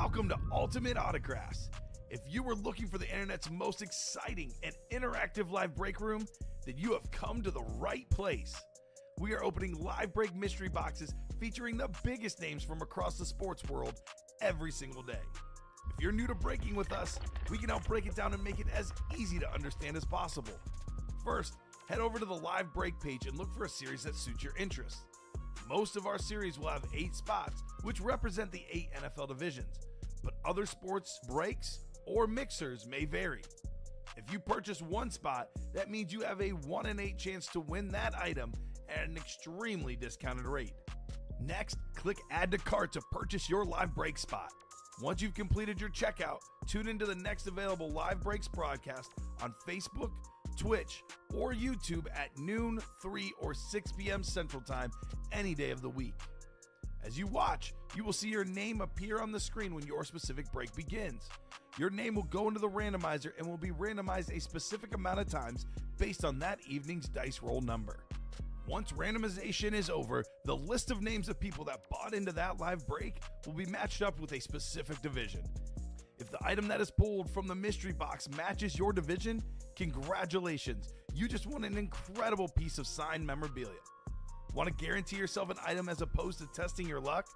Welcome to Ultimate Autographs. If you were looking for the internet's most exciting and interactive live break room, then you have come to the right place. We are opening live break mystery boxes featuring the biggest names from across the sports world every single day. If you're new to breaking with us, we can help break it down and make it as easy to understand as possible. First, head over to the live break page and look for a series that suits your interests. Most of our series will have 8 spots, which represent the 8 NFL divisions, but other sports breaks or mixers may vary. If you purchase one spot, that means you have a 1 in 8 chance to win that item at an extremely discounted rate. Next, click Add to Cart to purchase your live break spot. Once you've completed your checkout, tune into the next available live breaks broadcast on Facebook, Twitch, or YouTube at noon, 3, or 6 p.m. Central Time any day of the week. As you watch, you will see your name appear on the screen when your specific break begins. Your name will go into the randomizer and will be randomized a specific amount of times based on that evening's dice roll number. Once randomization is over, the list of names of people that bought into that live break will be matched up with a specific division. If the item that is pulled from the mystery box matches your division, congratulations, you just won an incredible piece of signed memorabilia. Want to guarantee yourself an item as opposed to testing your luck?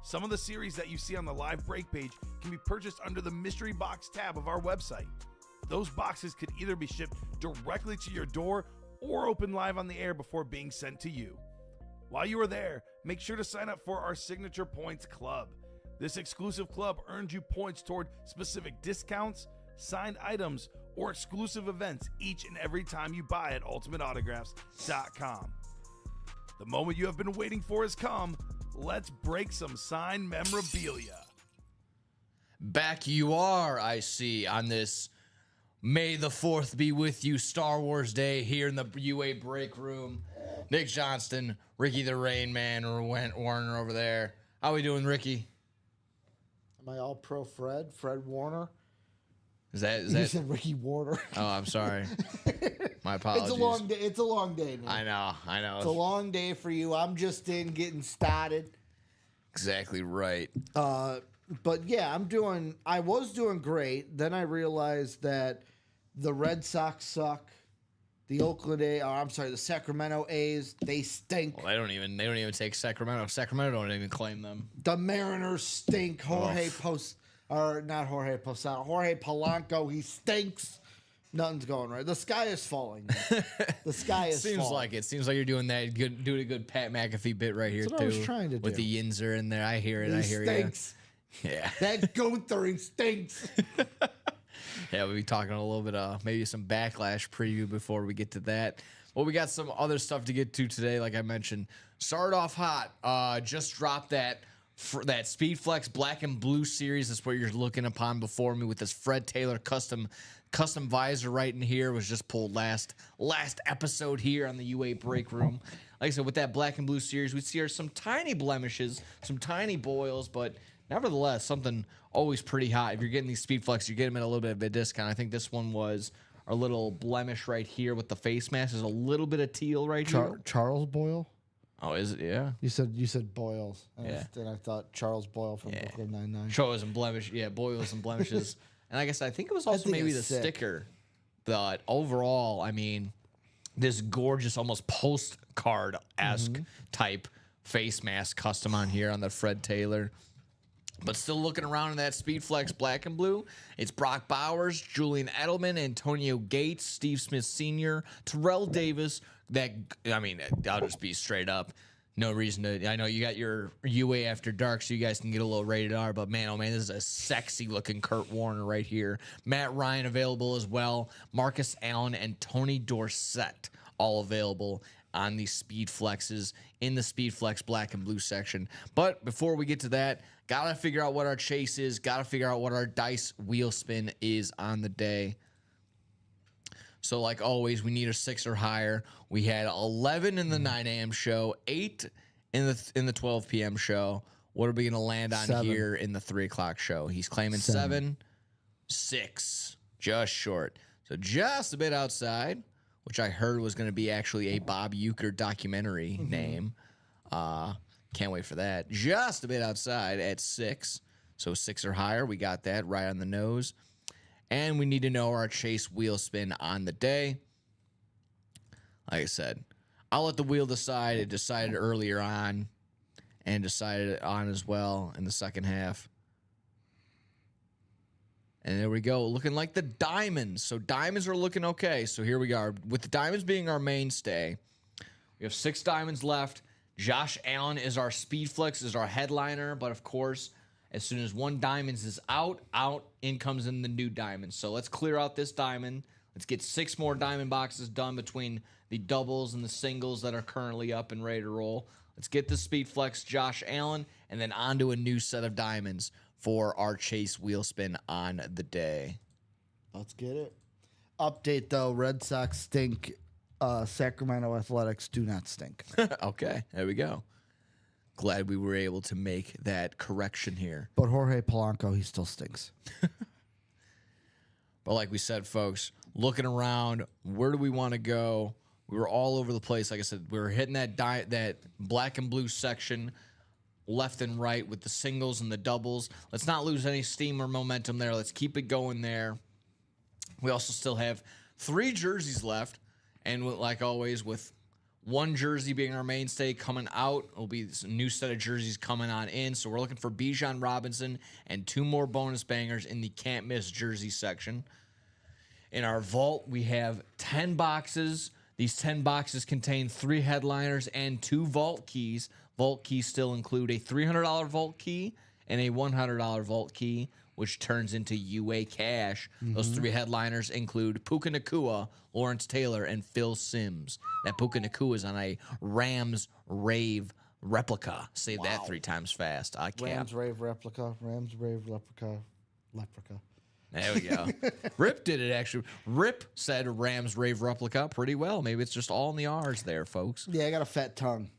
Some of the series that you see on the live break page can be purchased under the mystery box tab of our website. Those boxes could either be shipped directly to your door or open live on the air before being sent to you. While you are there, make sure to sign up for our Signature Points Club. This exclusive club earns you points toward specific discounts, signed items, or exclusive events each and every time you buy at ultimateautographs.com. The moment you have been waiting for has come. Let's break some signed memorabilia. Back you are, I see, on this May the 4th be with you Star Wars Day here in the UA break room. Nick Johnston, Ricky the Rain Man, or Warner over there. How we doing, Ricky? Am I all pro Fred? Fred Warner? Is that You said Ricky Warner. Oh, I'm sorry. My apologies. It's a long day. It's a long day, man. I know. It's a long day for you. I'm just getting started. Exactly right. But yeah, I was doing great. Then I realized that the Red Sox suck. The Sacramento A's, they stink. Well, they don't even take Sacramento. Sacramento don't even claim them. The Mariners stink. Jorge Polanco, he stinks. Nothing's going right. The sky is falling. Man. The sky is Seems falling. like it. Seems like you're doing a good Pat McAfee bit right here That's too. what I was trying to with do. the Yinzer in there. I hear it. He I hear stinks. you. Yeah. That Gunther, he stinks. Yeah, we'll be talking a little bit of maybe some Backlash preview before we get to that. Well, we got some other stuff to get to today, like I mentioned. Started off hot. Just dropped that Speedflex Black and Blue series. That's what you're looking upon before me with this Fred Taylor custom visor right in here. Was just pulled last episode here on the UA break room. Like I said, with that Black and Blue series, we see some tiny blemishes, some tiny boils, but nevertheless, something always pretty hot. If you're getting these Speedflex, you get them at a little bit of a discount. I think this one was a little blemish right here with the face mask. There's a little bit of teal right here. Charles Boyle? Oh, is it? Yeah. You said Boyles. Yeah. And I thought Charles Boyle from Brooklyn Nine-Nine. Shows and blemish. Yeah, boils and blemishes. And I guess I think it was also think maybe it's the sick. sticker. But overall, I mean, this gorgeous, almost postcard-esque type face mask custom on here on the Fred Taylor. But still looking around in that Speedflex Black and Blue, it's Brock Bowers, Julian Edelman, Antonio Gates, Steve Smith Sr., Terrell Davis. I'll just be straight up. No reason to. I know you got your UA After Dark, so you guys can get a little rated R. But man, oh man, this is a sexy looking Kurt Warner right here. Matt Ryan available as well. Marcus Allen and Tony Dorsett all available on these Speedflexes in the Speedflex Black and Blue section. But before we get to that, gotta figure out what our chase is. Gotta figure out what our dice wheel spin is on the day. So like always, we need a 6 or higher. We had 11 in the 9 a.m. show, 8 in the 12 p.m. show. What are we gonna land on 7. here in the 3 o'clock show? He's claiming 7, 6, just short. So just a bit outside, which I heard was gonna be actually a Bob Uecker documentary name. Can't wait for that. Just a bit outside at 6. So 6 or higher, we got that right on the nose. And we need to know our chase wheel spin on the day. Like I said, I'll let the wheel decide. It decided earlier on and decided on as well in the second half. And there we go, looking like the diamonds. So diamonds are looking okay. So here we are. With the diamonds being our mainstay, we have 6 diamonds left. Josh Allen is our speed flex, is our headliner. But of course, as soon as one diamonds is out, in comes in the new diamond. So let's clear out this diamond. Let's get 6 more diamond boxes done between the doubles and the singles that are currently up and ready to roll. Let's get the speed flex Josh Allen and then onto a new set of diamonds for our chase wheel spin on the day. Let's get it. Update though, Red Sox stink. Sacramento Athletics do not stink. Okay, there we go. Glad we were able to make that correction here. But Jorge Polanco, he still stinks. But like we said, folks, looking around, where do we want to go? We were all over the place. Like I said, we were hitting that black and blue section left and right with the singles and the doubles. Let's not lose any steam or momentum there. Let's keep it going there. We also still have 3 jerseys left. And like always, with 1 jersey being our mainstay coming out, it'll be a new set of jerseys coming on in. So we're looking for Bijan Robinson and 2 more bonus bangers in the can't miss jersey section. In our vault, we have 10 boxes. These 10 boxes contain 3 headliners and 2 vault keys. Vault keys still include a $300 vault key and a $100 vault key, which turns into UA cash. Those 3 headliners include Puka Nacua, Lawrence Taylor, and Phil Simms. That Puka Nacua is on a Rams Rave replica. Say that 3 times fast. I can't. Rams Rave replica. Rams Rave replica. Lepreca. There we go. Rip did it, actually. Rip said Rams Rave replica pretty well. Maybe it's just all in the R's there, folks. Yeah, I got a fat tongue.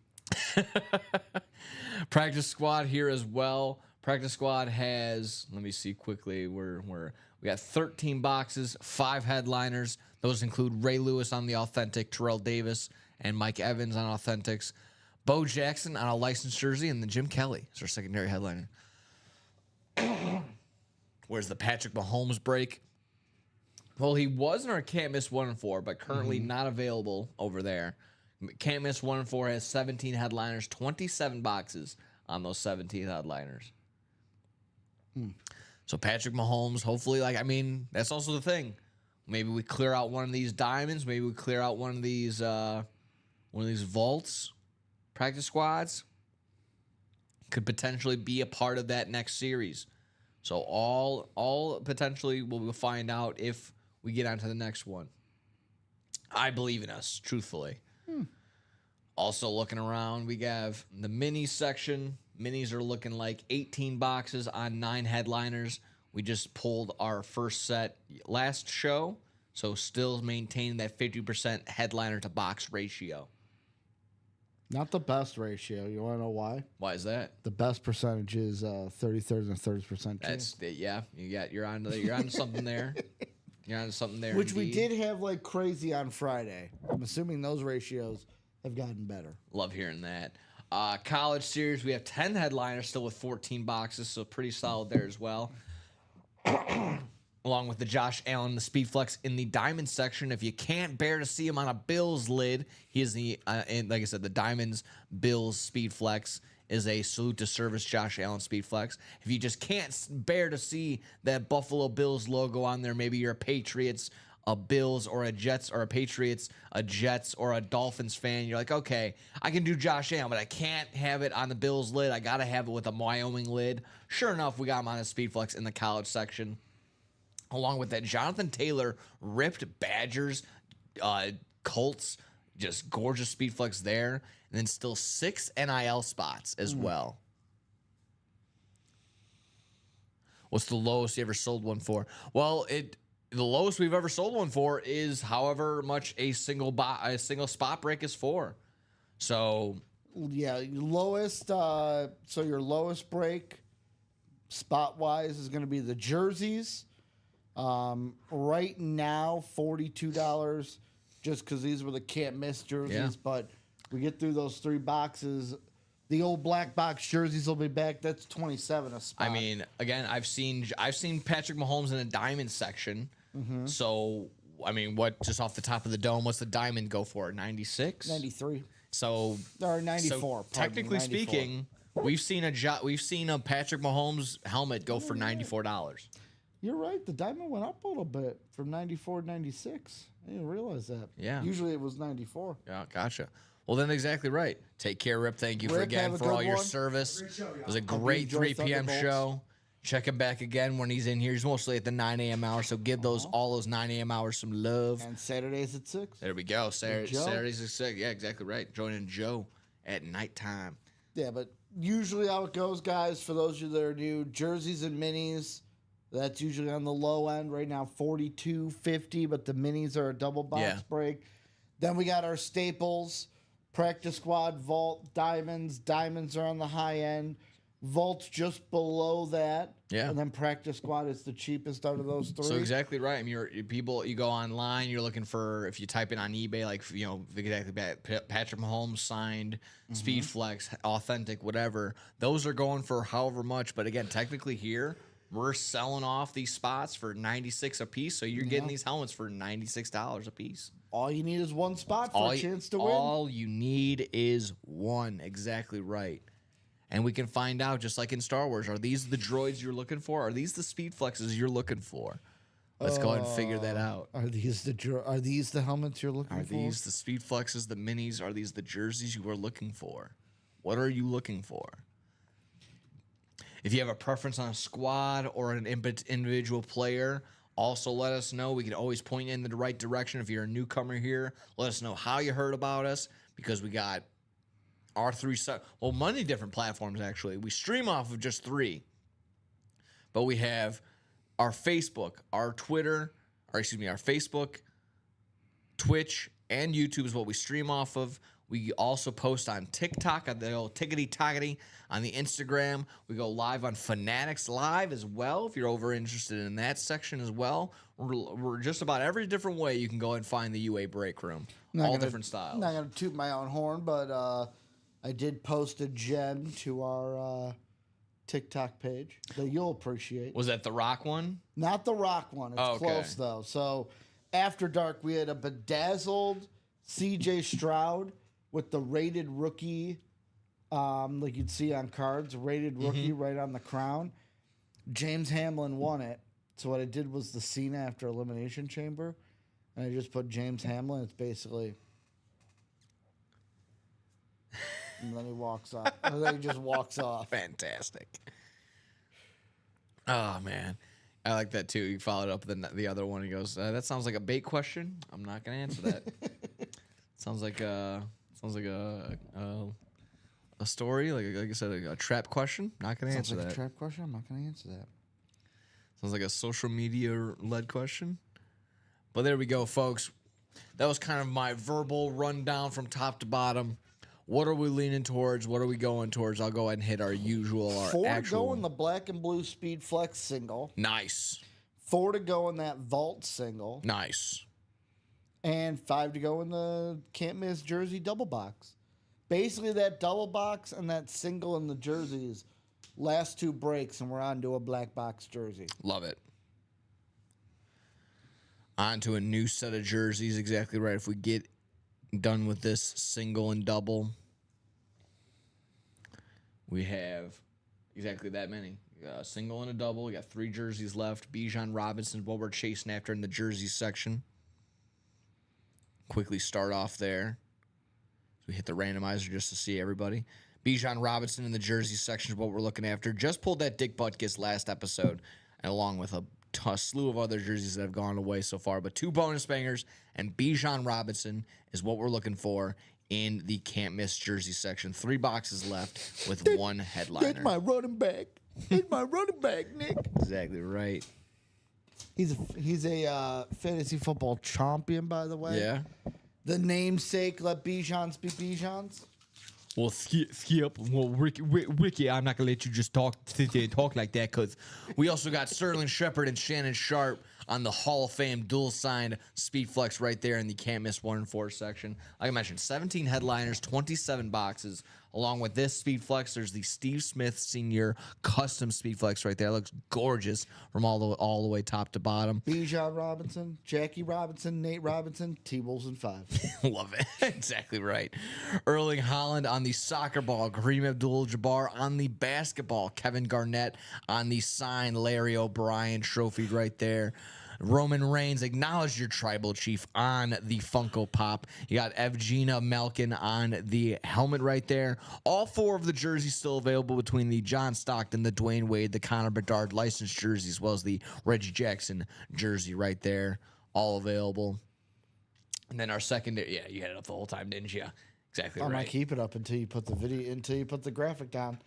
Practice squad here as well. Practice squad has, let me see quickly, we got 13 boxes, 5 headliners. Those include Ray Lewis on the authentic, Terrell Davis and Mike Evans on authentics, Bo Jackson on a licensed jersey, and then Jim Kelly is our secondary headliner. Where's the Patrick Mahomes break? Well, he was in our can't miss 1 and 4, but currently not available over there. Can't miss 1 and 4 has 17 headliners, 27 boxes on those 17 headliners. So Patrick Mahomes, hopefully, that's also the thing. Maybe we clear out one of these diamonds. Maybe we clear out one of these vaults, practice squads. Could potentially be a part of that next series. So all potentially we'll find out if we get onto the next one. I believe in us, truthfully. Also looking around, we have the mini section. Minis are looking like 18 boxes on 9 headliners. We just pulled our first set last show, so still maintaining that 50% headliner to box ratio. Not the best ratio. You want to know why? Why is that? The best percentage is 30-30 and 30% chance. You're on something there. You're on something there. Which we indeed. did have like crazy on Friday. I'm assuming those ratios have gotten better. Love hearing that. College series, we have 10 headliners still with 14 boxes, so pretty solid there as well. Along with the Josh Allen, the Speed Flex in the Diamond section. If you can't bear to see him on a Bills lid, he is and like I said, the Diamonds Bills Speed Flex is a salute to service Josh Allen Speed Flex. If you just can't bear to see that Buffalo Bills logo on there, maybe you're a Patriots, a Bills, or a Jets, or a Patriots, a Jets, or a Dolphins fan. You're like, okay, I can do Josh Allen, but I can't have it on the Bills lid. I got to have it with a Wyoming lid. Sure enough, we got him on a Speed Flex in the college section. Along with that, Jonathan Taylor ripped Badgers, Colts, just gorgeous Speed Flex there. And then still 6 NIL spots as well. What's the lowest you ever sold one for? Well, the lowest we've ever sold one for is however much a single spot break is for. So yeah, lowest. So your lowest break, spot wise, is going to be the jerseys. Right now, $42, just because these were the can't miss jerseys. Yeah. But we get through those 3 boxes, The old black box jerseys will be back. That's 27 a spot. I mean, again, I've seen Patrick Mahomes in a diamond section. So, I mean, what just off the top of the dome, what's the diamond go for? 96? 93 So or 94. So technically 94. speaking, we've seen a Patrick Mahomes helmet go for $94. You're right. The diamond went up a little bit from 94 to 96. I didn't realize that. Yeah. Usually it was 94. Yeah, gotcha. Well, then exactly right. Take care, Rip. Thank you Rip, have a for good all your one. service. Great show, y'all. It was a Hope you great enjoy 3 p.m. Thunderbolts. show. Check him back again when he's in here. He's mostly at the 9 a.m. hour, so give all those 9 a.m. hours some love. And Saturdays at 6. There we go. Joe. Saturdays at 6. Yeah, exactly right. Joining Joe at nighttime. Yeah, but usually how it goes, guys, for those of you that are new, jerseys and minis, that's usually on the low end. Right now, $42.50, but the minis are a double box Yeah. break. Then we got our staples, practice squad, vault, diamonds. Diamonds are on the high end. Vault's just below that. Yeah. And then practice squad is the cheapest out of those three. So exactly right. I mean, you go online, you're looking for, if you type in on eBay, like, exactly Patrick Mahomes signed, Speed Flex, authentic, whatever. Those are going for however much. But again, technically here, we're selling off these spots for $96 a piece. So you're getting these helmets for $96 a piece. All you need is one spot for a chance to win. All you need is one. Exactly right. And we can find out, just like in Star Wars, are these the droids you're looking for? Are these the speed flexes you're looking for? Let's go ahead and figure that out. Are these the helmets you're looking Are for? these the speed flexes, the minis? Are these the jerseys you are looking for? What are you looking for? If you have a preference on a squad or an individual player, also let us know. We can always point you in the right direction. If you're a newcomer here, let us know how you heard about us, because we got our many different platforms, actually. We stream off of just 3. But we have our Facebook, our Twitter, our Facebook, Twitch, and YouTube is what we stream off of. We also post on TikTok, on the old Tickety-Tockety, on the Instagram. We go live on Fanatics Live as well, if you're over interested in that section as well. We're just about every different way you can go and find the UA Break Room. Different styles. I'm not going to toot my own horn, but I did post a gem to our TikTok page that you'll appreciate. Was that the Rock one? Not the Rock one. It's Okay. close, though. So after dark, we had a bedazzled CJ Stroud with the rated rookie, like you'd see on cards, rated rookie right on the crown. James Hamlin won it. So what I did was the Cena after Elimination Chamber, and I just put James Hamlin. It's basically... And then he walks off. And then he just walks off. Fantastic. Oh, man. I like that, too. You followed up with the other one. He goes, that sounds like a bait question. I'm not going to answer that. Sounds like a story. Like I said, a trap question. Not going to answer Sounds like that. a trap question. I'm not going to answer that. Sounds like a social media-led question. But there we go, folks. That was kind of my verbal rundown from top to bottom. What are we leaning towards? What are we going towards? I'll go ahead and hit our usual, our 4 actual. to go in the black and blue Speed Flex single. Nice. 4 to go in that Vault single. Nice. And 5 to go in the Can't Miss Jersey double box. Basically, that double box and that single in the jerseys, last 2 breaks, and we're on to a black box jersey. Love it. On to a new set of jerseys. Exactly right. If we get done with this single and double, we have exactly that many. A single and a double. We got 3 jerseys left. Bijan Robinson, what we're chasing after in the jerseys section. Quickly start off there. So we hit the randomizer just to see everybody. Bijan Robinson in the jerseys section is what we're looking after. Just pulled that Dick Butkus last episode, and along with a slew of other jerseys that have gone away so far. But 2 bonus bangers, and Bijan Robinson is what we're looking for in the Can't Miss jersey section. 3 boxes left with 1 headliner. That's my running back. That's my running back, Nick. Exactly right. He's a fantasy football champion, by the way. Yeah. The namesake, let Bijans be Bijans. Well, Skip. Well, Ricky, I'm not gonna let you just sit there and talk like that, because we also got Sterling Shepard and Shannon Sharp on the Hall of Fame dual signed Speed Flex right there in the Can't Miss 1 and 4 section. Like I mentioned, 17 headliners, 27 boxes, Along with this Speedflex, there's the Steve Smith Senior Custom Speedflex right there. It looks gorgeous from all the way top to bottom. Bijan Robinson, Jackie Robinson, Nate Robinson, T-Wolves in 5. Love it. Exactly right. Erling Haaland on the soccer ball. Kareem Abdul-Jabbar on the basketball. Kevin Garnett on the signed Larry O'Brien trophy right there. Roman Reigns, acknowledge your tribal chief on the Funko Pop. You got Evgena Malkin on the helmet right there. All 4 of the jerseys still available between the John Stockton, the Dwayne Wade, the Connor Bedard licensed jersey, as well as the Reggie Jackson jersey right there. All available. And then our secondary, yeah, you had it up the whole time, didn't you? Exactly I'm right. gonna keep it up until you put the video, until you put the graphic down.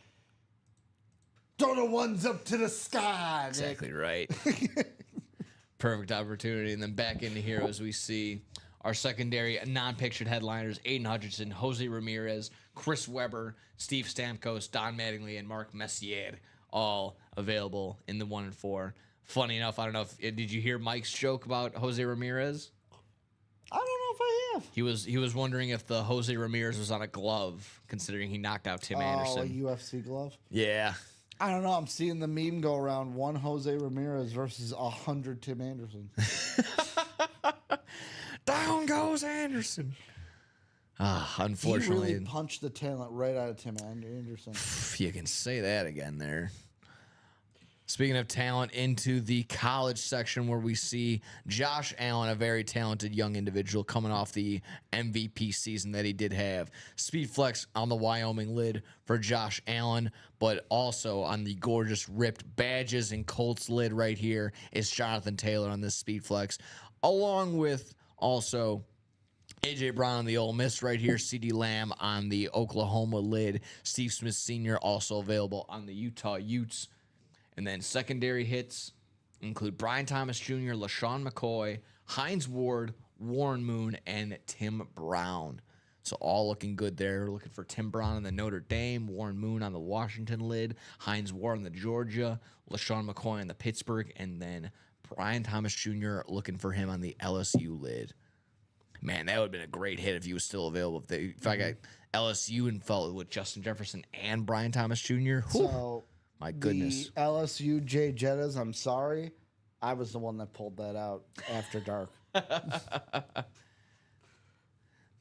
Throw the ones up to the sky. Exactly right. Perfect opportunity. And then back into here as we see our secondary non-pictured headliners, Aiden Hutchinson, Jose Ramirez, Chris Webber, Steve Stamkos, Don Mattingly, and Mark Messier, all available in the 1 and 4. Funny enough, I don't know if did you hear Mike's joke about Jose Ramirez? I don't know if I have. He was wondering if the Jose Ramirez was on a glove, considering he knocked out Tim Oh, a Anderson. UFC glove. Yeah. I don't know. I'm seeing the meme go around: 1 Jose Ramirez versus 100 Tim Anderson. Down goes Anderson. Unfortunately, He really punched the talent right out of Tim Anderson. you can say that again there. Speaking of talent, into the college section where we see Josh Allen, a very talented young individual coming off the MVP season that he did have. Speedflex on the Wyoming lid for Josh Allen, but also on the gorgeous ripped badges and Colts lid right here is Jonathan Taylor on this Speedflex, along with also A.J. Brown on the Ole Miss right here, CeeDee Lamb on the Oklahoma lid, Steve Smith Sr. also available on the Utah Utes. And then secondary hits include Brian Thomas Jr., LaShawn McCoy, Hines Ward, Warren Moon, and Tim Brown. So all looking good there. We're looking for Tim Brown on the Notre Dame, Warren Moon on the Washington lid, Hines Ward on the Georgia, LaShawn McCoy on the Pittsburgh, and then Brian Thomas Jr. looking for him on the LSU lid. Man, that would have been a great hit if he was still available. If I got LSU and felt with Justin Jefferson and Brian Thomas Jr., So my goodness. the LSU Jay Jettas. I'm sorry, I was the one that pulled that out after dark.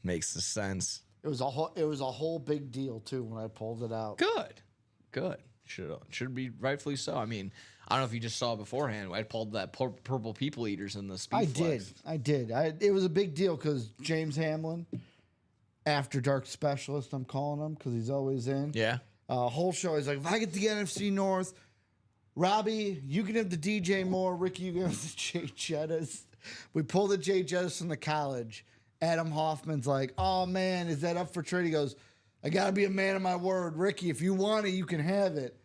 Makes the sense. It was a whole big deal too when I pulled it out. Good. Should be rightfully so. I mean, I don't know if you just saw beforehand. I pulled that purple people eaters in the Speedflex. I did. It was a big deal because James Hamlin, after dark specialist, I'm calling him because he's always in. Yeah. Whole show. He's like, if I get the NFC North, Robbie, you can have the DJ Moore. Ricky, you can have the Jay Jettas. We pull the Jay Jettas from the college. Adam Hoffman's like, oh man, is that up for trade? He goes, I got to be a man of my word. Ricky, if you want it, you can have it.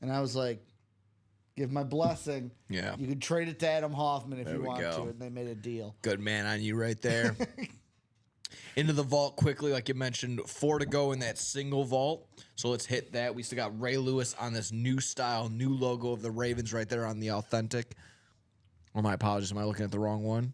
And I was like, give my blessing. Yeah. You can trade it to Adam Hoffman if There you we want go. to. And they made a deal. Good man on you right there. Into the vault quickly, like you mentioned, 4 to go in that single vault. So let's hit that. We still got Ray Lewis on this new style, new logo of the Ravens right there on the authentic. Oh, my apologies. Am I looking at the wrong one?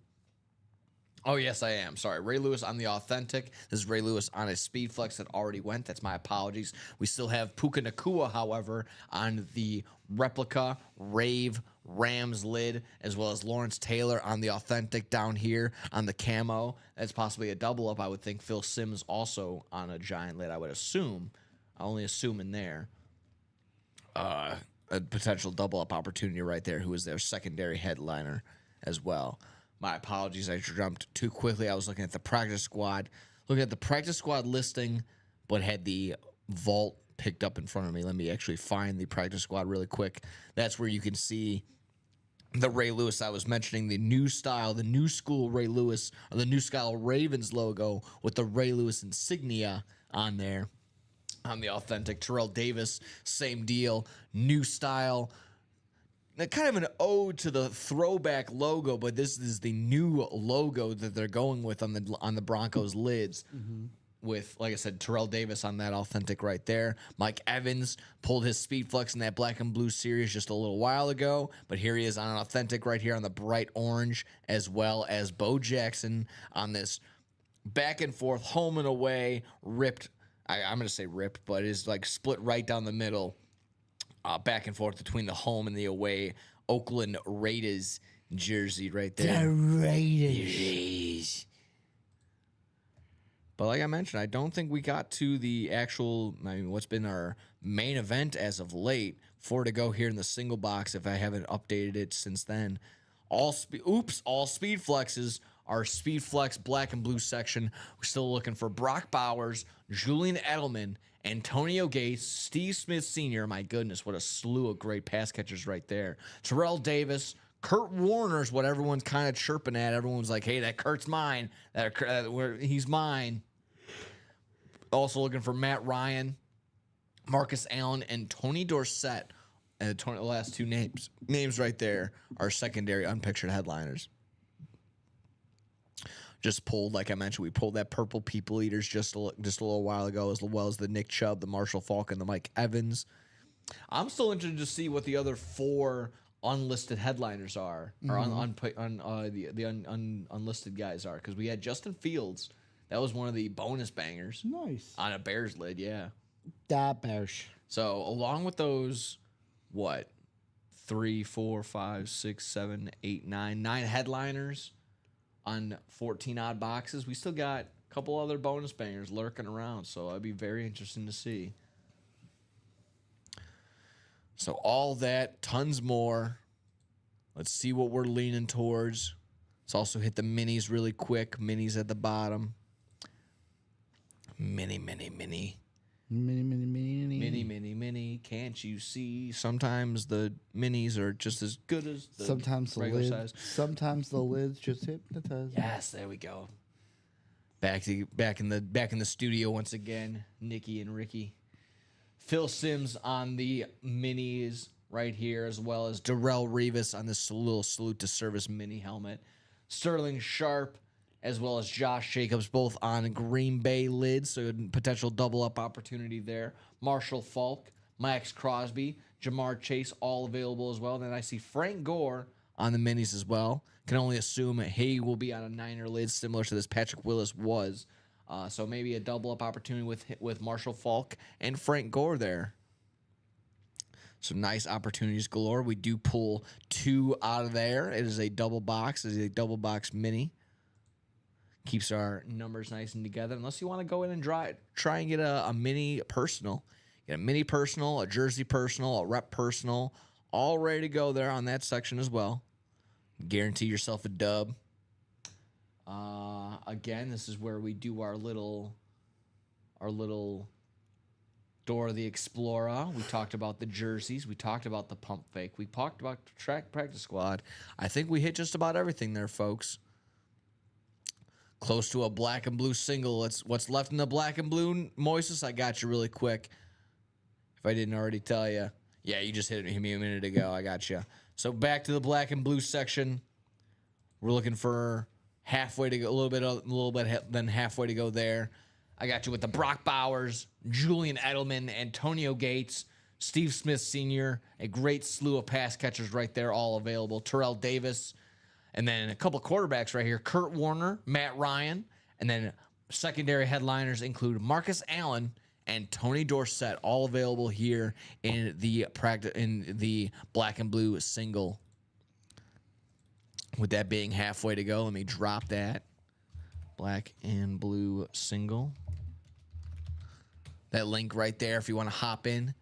Oh, yes, I am. Sorry. Ray Lewis on the authentic. This is Ray Lewis on his Speedflex that already went. That's my apologies. We still have Puka Nacua, however, on the replica Rave Rams lid, as well as Lawrence Taylor on the authentic down here on the camo. That's possibly a double up. I would think Phil Simms also on a giant lid, I would assume. I only assume in there. A potential double up opportunity right there, who is their secondary headliner as well. My apologies, I jumped too quickly. I was looking at the practice squad, listing, but had the vault picked up in front of me. Let me actually find the practice squad really quick. That's where you can see the Ray Lewis I was mentioning, the new style, the new school Ray Lewis, or the new style Ravens logo with the Ray Lewis insignia on there. On the authentic Terrell Davis, same deal, new style. Kind of an ode to the throwback logo, but this is the new logo that they're going with on the Broncos lids. With, like I said, Terrell Davis on that authentic right there. Mike Evans pulled his Speedflex in that black and blue series just a little while ago, but here he is on an authentic right here on the bright orange, as well as Bo Jackson on this back and forth, home and away, ripped I'm going to say ripped, but is like split right down the middle, back and forth between the home and the away Oakland Raiders jersey right there. The Raiders. But like I mentioned, I don't think we got to the actual, what's been our main event as of late. 4 to go here in the single box if I haven't updated it since then. All speed flexes. Our speed flex black and blue section. We're still looking for Brock Bowers, Julian Edelman, Antonio Gates, Steve Smith Sr. My goodness, what a slew of great pass catchers right there. Terrell Davis, Kurt Warner's what everyone's kind of chirping at. Everyone's like, hey, that Kurt's mine. He's mine. Also looking for Matt Ryan, Marcus Allen, and Tony Dorsett. And the last two names right there are secondary unpictured headliners. Just pulled, like I mentioned, we pulled that Purple People Eaters just a little while ago, as well as the Nick Chubb, the Marshall Faulk, and the Mike Evans. I'm still interested to see what the other 4 unlisted headliners are, or unlisted guys are, because we had Justin Fields. That was one of the bonus bangers. Nice. On a Bears lid, yeah. Da Bears. So along with those, 3, 4, 5, 6, 7, 8, 9 headliners on 14 odd boxes, we still got a couple other bonus bangers lurking around. So it'd be very interesting to see. So all that, tons more. Let's see what we're leaning towards. Let's also hit the minis really quick. Minis at the bottom. Mini. Mini. Can't you see? Sometimes the minis are just as good as the regular size. Sometimes the lids just hypnotize. Yes, there we go. Back in the studio once again. Nikki and Ricky. Phil Simms on the minis right here, as well as Darrelle Revis on this little salute to service mini helmet. Sterling Sharp, as well as Josh Jacobs, both on Green Bay lids, so potential double-up opportunity there. Marshall Faulk, Max Crosby, Jamar Chase, all available as well. And then I see Frank Gore on the minis as well. Can only assume he will be on a Niner lid, similar to this Patrick Willis was. So maybe a double-up opportunity with Marshall Faulk and Frank Gore there. So nice opportunities galore. We do pull 2 out of there. It is a double box. It is a double box mini. Keeps our numbers nice and together. Unless you want to go in and try and get a mini personal. Get a mini personal, a jersey personal, a rep personal. All ready to go there on that section as well. Guarantee yourself a dub. Again, this is where we do our little Dora the Explorer. We talked about the jerseys. We talked about the pump fake. We talked about the track practice squad. I think we hit just about everything there, folks. Close to a black and blue single. What's left in the black and blue, Moises? I got you really quick. If I didn't already tell you. Yeah, you just hit me a minute ago. I got you. So back to the black and blue section. We're looking for halfway to go, a little bit than halfway to go there. I got you with the Brock Bowers, Julian Edelman, Antonio Gates, Steve Smith Sr., a great slew of pass catchers right there, all available. Terrell Davis, and then a couple quarterbacks right here. Kurt Warner, Matt Ryan, and then secondary headliners include Marcus Allen and Tony Dorsett, all available here in the black and blue single. With that being halfway to go, let me drop that black and blue single. That link right there, if you want to hop in,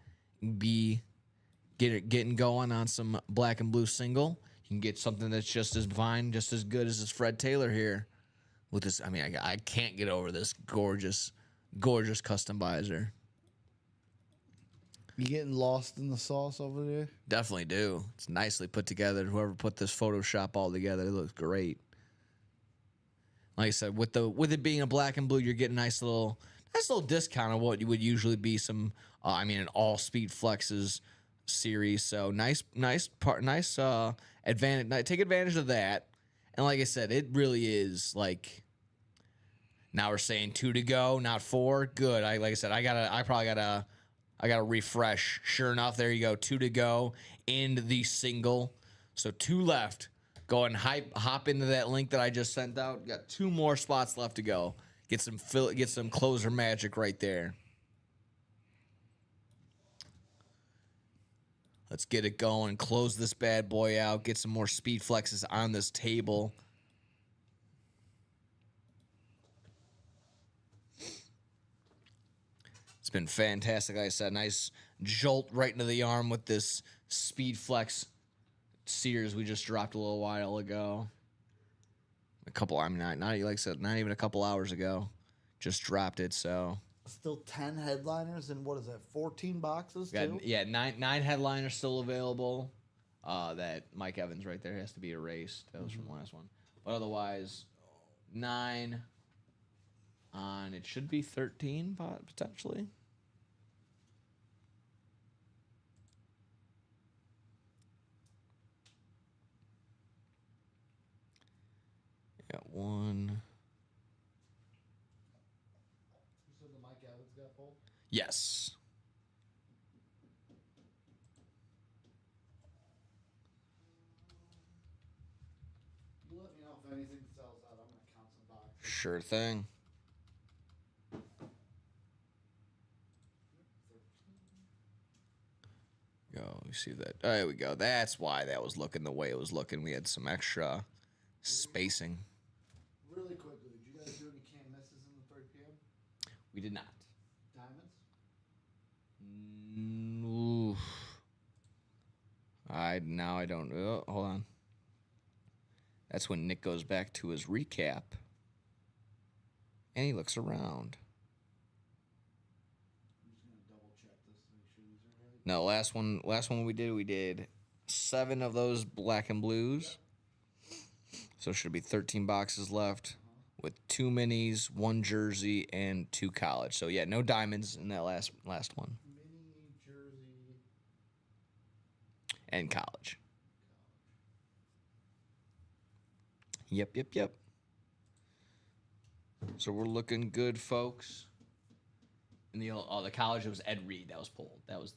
getting going on some black and blue single. You can get something that's just as fine, just as good as this Fred Taylor here. With this, I can't get over this gorgeous custom visor. You getting lost in the sauce over there? Definitely do. It's nicely put together. Whoever put this Photoshop all together, it looks great. Like I said, with it being a black and blue, you're getting a nice little discount on what would usually be some. An all speed flexes series. So nice advantage. Take advantage of that. And like I said, it really is like. Now we're saying 2 to go, not 4. Good. I probably gotta refresh. Sure enough, there you go. 2 to go in the single. So 2 left. Go and hop into that link that I just sent out. Got 2 more spots left to go. Get some closer magic right there. Let's get it going. Close this bad boy out. Get some more speed flexes on this table. It's been fantastic. Like I said, nice jolt right into the arm with this speed flex Sears we just dropped a little while ago. Not like I said, not even a couple hours ago. Just dropped it, so. Still 10 headliners and what is that, 14 boxes too? Yeah, nine headliners still available. That Mike Evans right there has to be erased. That was from the last one. But otherwise, 9 on, it should be 13 potentially. Got 1. You said the Mike Evans got pulled? Yes. You let me know if anything sells out. I'm gonna count some boxes. Sure thing. Go, you see that? Oh, there we go. That's why that was looking the way it was looking. We had some extra spacing. Really quickly, did you guys do any can't misses in the 3 p.m.? We did not. Diamonds? Oof. I don't. Oh, hold on. That's when Nick goes back to his recap, and he looks around. I'm just gonna double check this to make sure these are right. No, last one we did 7 of those black and blues. So should be 13 boxes left with 2 minis, 1 jersey, and 2 college. So yeah, no diamonds in that last one. Mini, jersey. And college. Yep. So we're looking good, folks. And the college, it was Ed Reed that was pulled. That was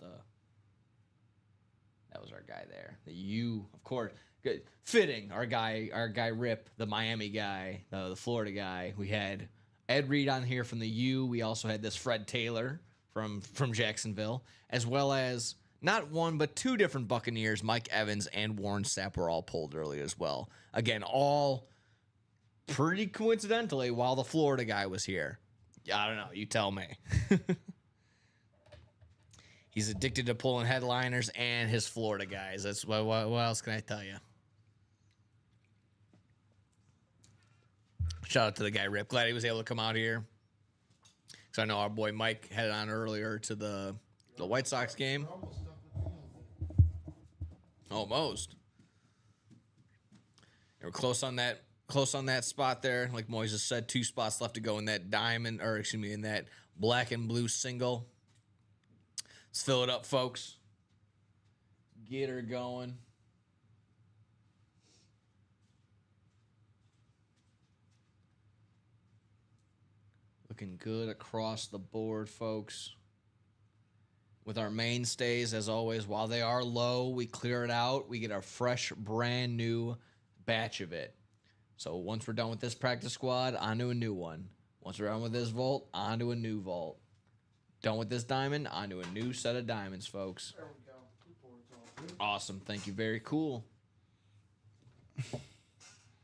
our guy there. The U, of course, good, fitting. Our guy Rip, the Miami guy, the Florida guy. We had Ed Reed on here from the U. We also had this Fred Taylor from Jacksonville, as well as not one but 2 different Buccaneers. Mike Evans and Warren Sapp were all pulled earlier as well. Again, all pretty coincidentally while the Florida guy was here. I don't know. You tell me. He's addicted to pulling headliners and his Florida guys. That's what else can I tell you? Shout out to the guy Rip. Glad he was able to come out here. Because I know our boy Mike headed on earlier to the White Sox game. Almost. And we're close on that spot there. Like Moises said, 2 spots left to go in that in that black and blue single. Let's fill it up, folks. Get her going. Looking good across the board, folks. With our mainstays, as always, while they are low, we clear it out. We get a fresh, brand new batch of it. So once we're done with this practice squad, on to a new one. Once we're done with this vault, on to a new vault. Done with this diamond, on to a new set of diamonds, folks. There we go. 2 boards all good. Awesome. Thank you. Very cool.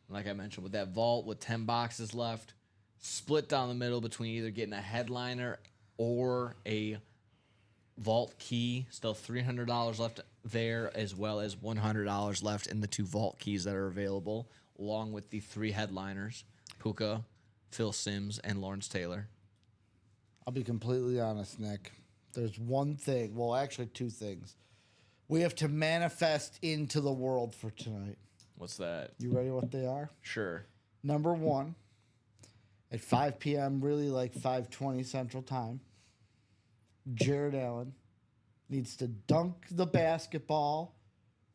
Like I mentioned, with that vault with 10 boxes left, split down the middle between either getting a headliner or a vault key. Still $300 left there, as well as $100 left in the 2 vault keys that are available, along with the 3 headliners, Puka, Phil Simms, and Lawrence Taylor. I'll be completely honest, Nick. There's one thing. Well, actually 2 things. We have to manifest into the world for tonight. What's that? You ready what they are? Sure. Number 1, at 5 p.m., really like 5:20 Central Time, Jared Allen needs to dunk the basketball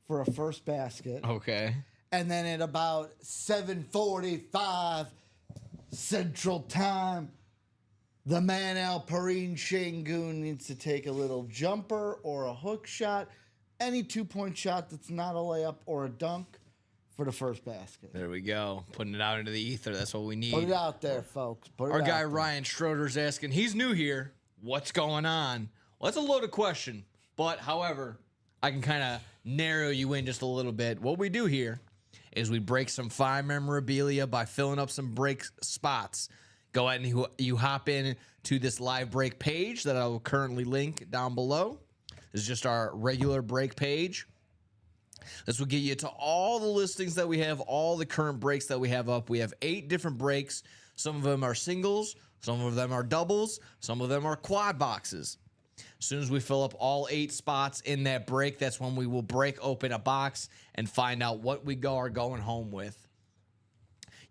for a first basket. Okay. And then at about 7:45 Central Time, the man Alperen Şengün needs to take a little jumper or a hook shot, any 2-point shot that's not a layup or a dunk for the first basket. There we go. Putting it out into the ether. That's what we need. Put it out there, folks. Put it Our out guy there. Ryan Schroeder's asking, he's new here. What's going on? Well, that's a loaded question. But, however, I can kind of narrow you in just a little bit. What we do here is we break some fine memorabilia by filling up some break spots. Go ahead and you hop in to this live break page that I will currently link down below. This is just our regular break page. This will get you to all the listings that we have, all the current breaks that we have up. We have 8 different breaks. Some of them are singles, some of them are doubles, some of them are quad boxes. As soon as we fill up all 8 spots in that break, that's when we will break open a box and find out what we are going home with.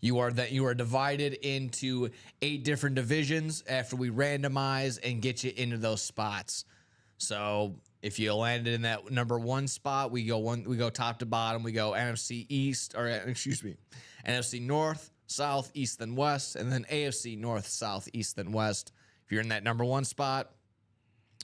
You are divided into 8 different divisions after we randomize and get you into those spots. So if you landed in that number 1 spot, we go top to bottom. We go NFC East, or excuse me, NFC North, South, East, and West, and then AFC North, South, East, and West. If you're in that number 1 spot,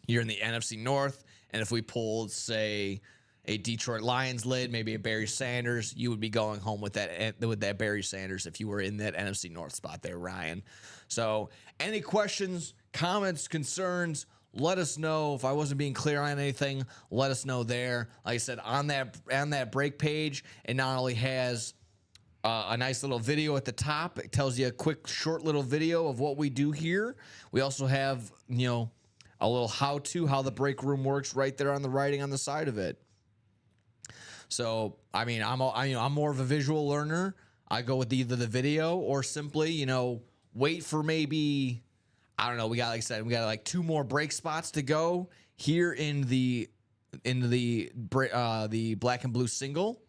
you're in the NFC North, and if we pulled, say, a Detroit Lions lid, maybe a Barry Sanders, you would be going home with that Barry Sanders if you were in that NFC North spot there, Ryan. So any questions, comments, concerns, let us know. If I wasn't being clear on anything, let us know there. Like I said, on that break page, it not only has a nice little video at the top, it tells you a quick, short little video of what we do here. We also have, a little how the break room works right there on the writing on the side of it. So, I mean, I'm more of a visual learner. I go with either the video or simply, wait for maybe, I don't know. We got like 2 more break spots to go here in the black and blue single.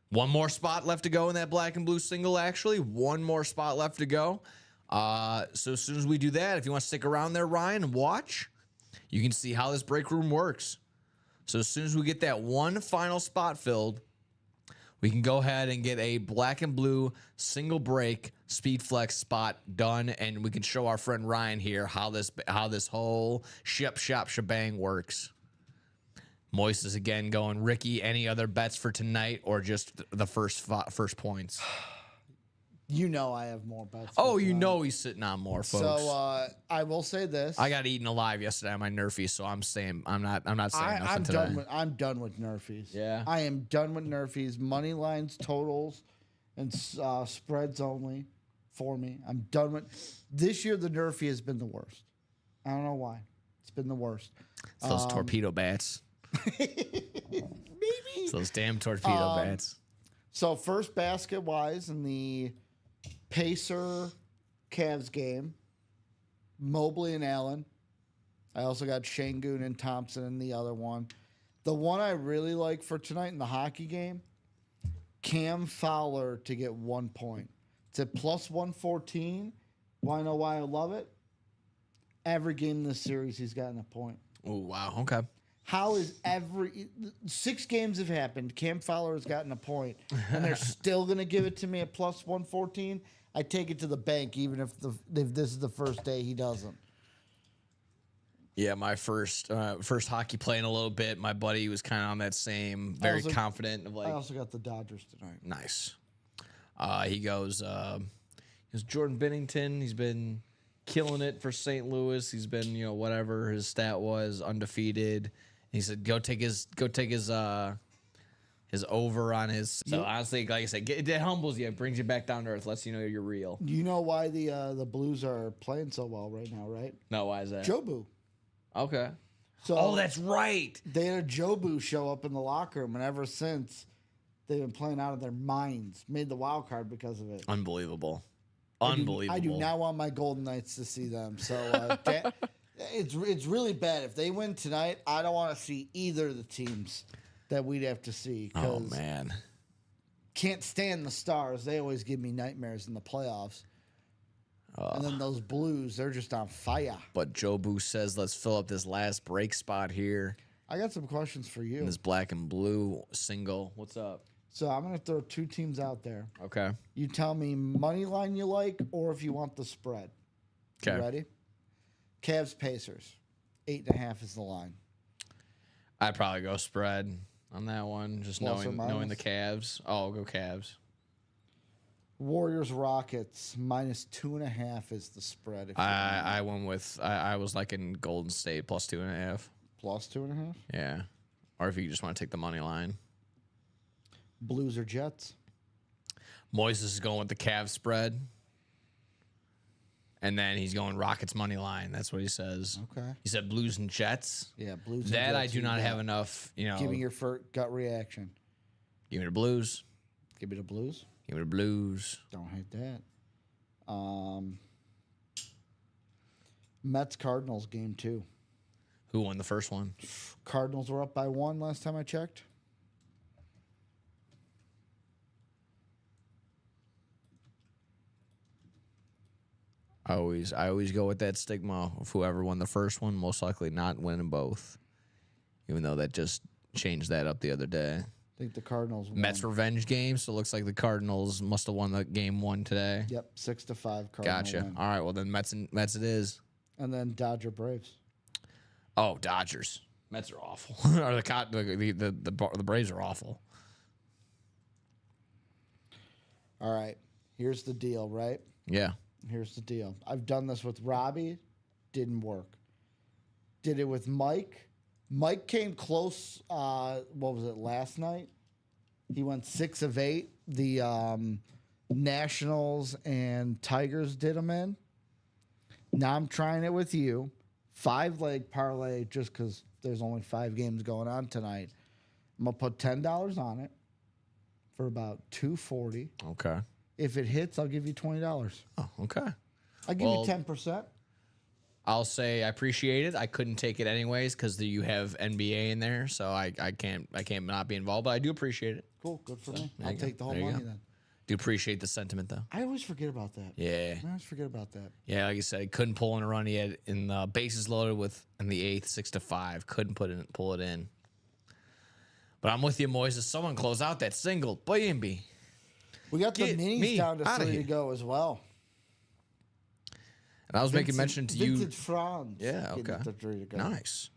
1 more spot left to go in that black and blue single. Actually, 1 more spot left to go. So as soon as we do that, if you want to stick around there, Ryan, and watch, you can see how this break room works. So as soon as we get that 1 final spot filled, we can go ahead and get a black and blue single break speed flex spot done, and we can show our friend Ryan here how this whole shebang works. Moist is again going, Ricky, any other bets for tonight or just the first points? I have more bets. Oh, he's sitting on more, folks. So I will say this: I got eaten alive yesterday on my Nerfies, so I'm saying I'm not saying nothing today. I'm done with Nerfies. Yeah, I am done with Nerfies. Money lines, totals, and spreads only for me. I'm done with this year. The Nerfie has been the worst. I don't know why. It's been the worst. It's those torpedo bats. Maybe it's those damn torpedo bats. So first basket wise in the Pacer Cavs game, Mobley and Allen. I also got Şengün and Thompson in the other one. The one I really like for tonight in the hockey game, Cam Fowler to get 1 point. It's at plus 114. Want to know why I love it? Every game in this series, he's gotten a point. Oh, wow. Okay. How is 6 games have happened, Cam Fowler has gotten a point, and they're still going to give it to me at plus 114? I take it to the bank, even if this is the first day he doesn't. Yeah, my first hockey play in a little bit. My buddy was kind of on that same, very confident. I also got the Dodgers tonight. Nice. He goes Jordan Binnington. He's been killing it for St. Louis. He's been, whatever his stat was, undefeated. He said, go take his over on his. So honestly, like I said, it humbles you, it brings you back down to earth, lets you know you're real. You know why the Blues are playing so well right now, right? No, why is that? Jobu. Okay. So that's right. They had a Jobu show up in the locker room, and ever since they've been playing out of their minds. Made the wild card because of it. Unbelievable. I do not want my Golden Knights to see them. So it's really bad. If they win tonight, I don't want to see either of the teams that we'd have to see. Oh, man. Can't stand the Stars. They always give me nightmares in the playoffs. And then those Blues, they're just on fire. But Jobu says, let's fill up this last break spot here. I got some questions for you. In this black and blue single. What's up? So I'm going to throw 2 teams out there. Okay. You tell me money line you like or if you want the spread. Okay. You ready? Cavs Pacers. 8.5 is the line. I'd probably go spread on that one. Just Plus knowing the Cavs. Oh, I'll go Cavs. Warriors Rockets minus 2.5 is the spread. I went with I was like in Golden State plus 2.5. Plus 2.5? Yeah. or if you just want to take the money line. Blues or Jets? Moises is going with the Cavs spread. And then he's going Rockets money line. That's what he says. Okay. He said Blues and Jets. Yeah, Blues and That Jets. I do not have enough, Give me your gut reaction. Give me the Blues. Give me the Blues. Give me the Blues. Don't hate that. Mets Cardinals game 2. Who won the first one? Cardinals were up by 1 last time I checked. I always go with that stigma of whoever won the first one, most likely not winning both. Even though that just changed that up the other day. I think the Cardinals won. Mets revenge game, so it looks like the Cardinals must have won the game 1 today. Yep, 6-5 Cardinals. Gotcha. Win. All right, well then Mets it is. And then Dodger Braves. Oh, Dodgers. Mets are awful. Or the Braves are awful. All right, here's the deal, right? Yeah. Here's the deal. I've done this with Robbie. Didn't work. Did it with Mike. Mike came close. What was it, last night? He went 6 of 8. The Nationals and Tigers did him in. Now I'm trying it with you. 5-leg parlay just because there's only 5 games going on tonight. I'm going to put $10 on it for about $240. Okay. If it hits, I'll give you $20. Oh, okay. I'll give you 10%. I'll say I appreciate it. I couldn't take it anyways because you have NBA in there, so I can't not be involved. But I do appreciate it. Cool, good for me. there I'll you go. take the whole There you money go. then. Do appreciate the sentiment though. I always forget about that. Yeah. I always forget about that. Yeah, like I said, couldn't pull in a run yet. In the bases loaded with in the 8th, 6-5. Couldn't pull it in. But I'm with you, Moises. Someone close out that single. Boyambi. We got the Get minis me down to outta 3 to here. go as well. And I was making mention to you. Vintage Franz. Yeah, getting okay. to 3 to go. Nice.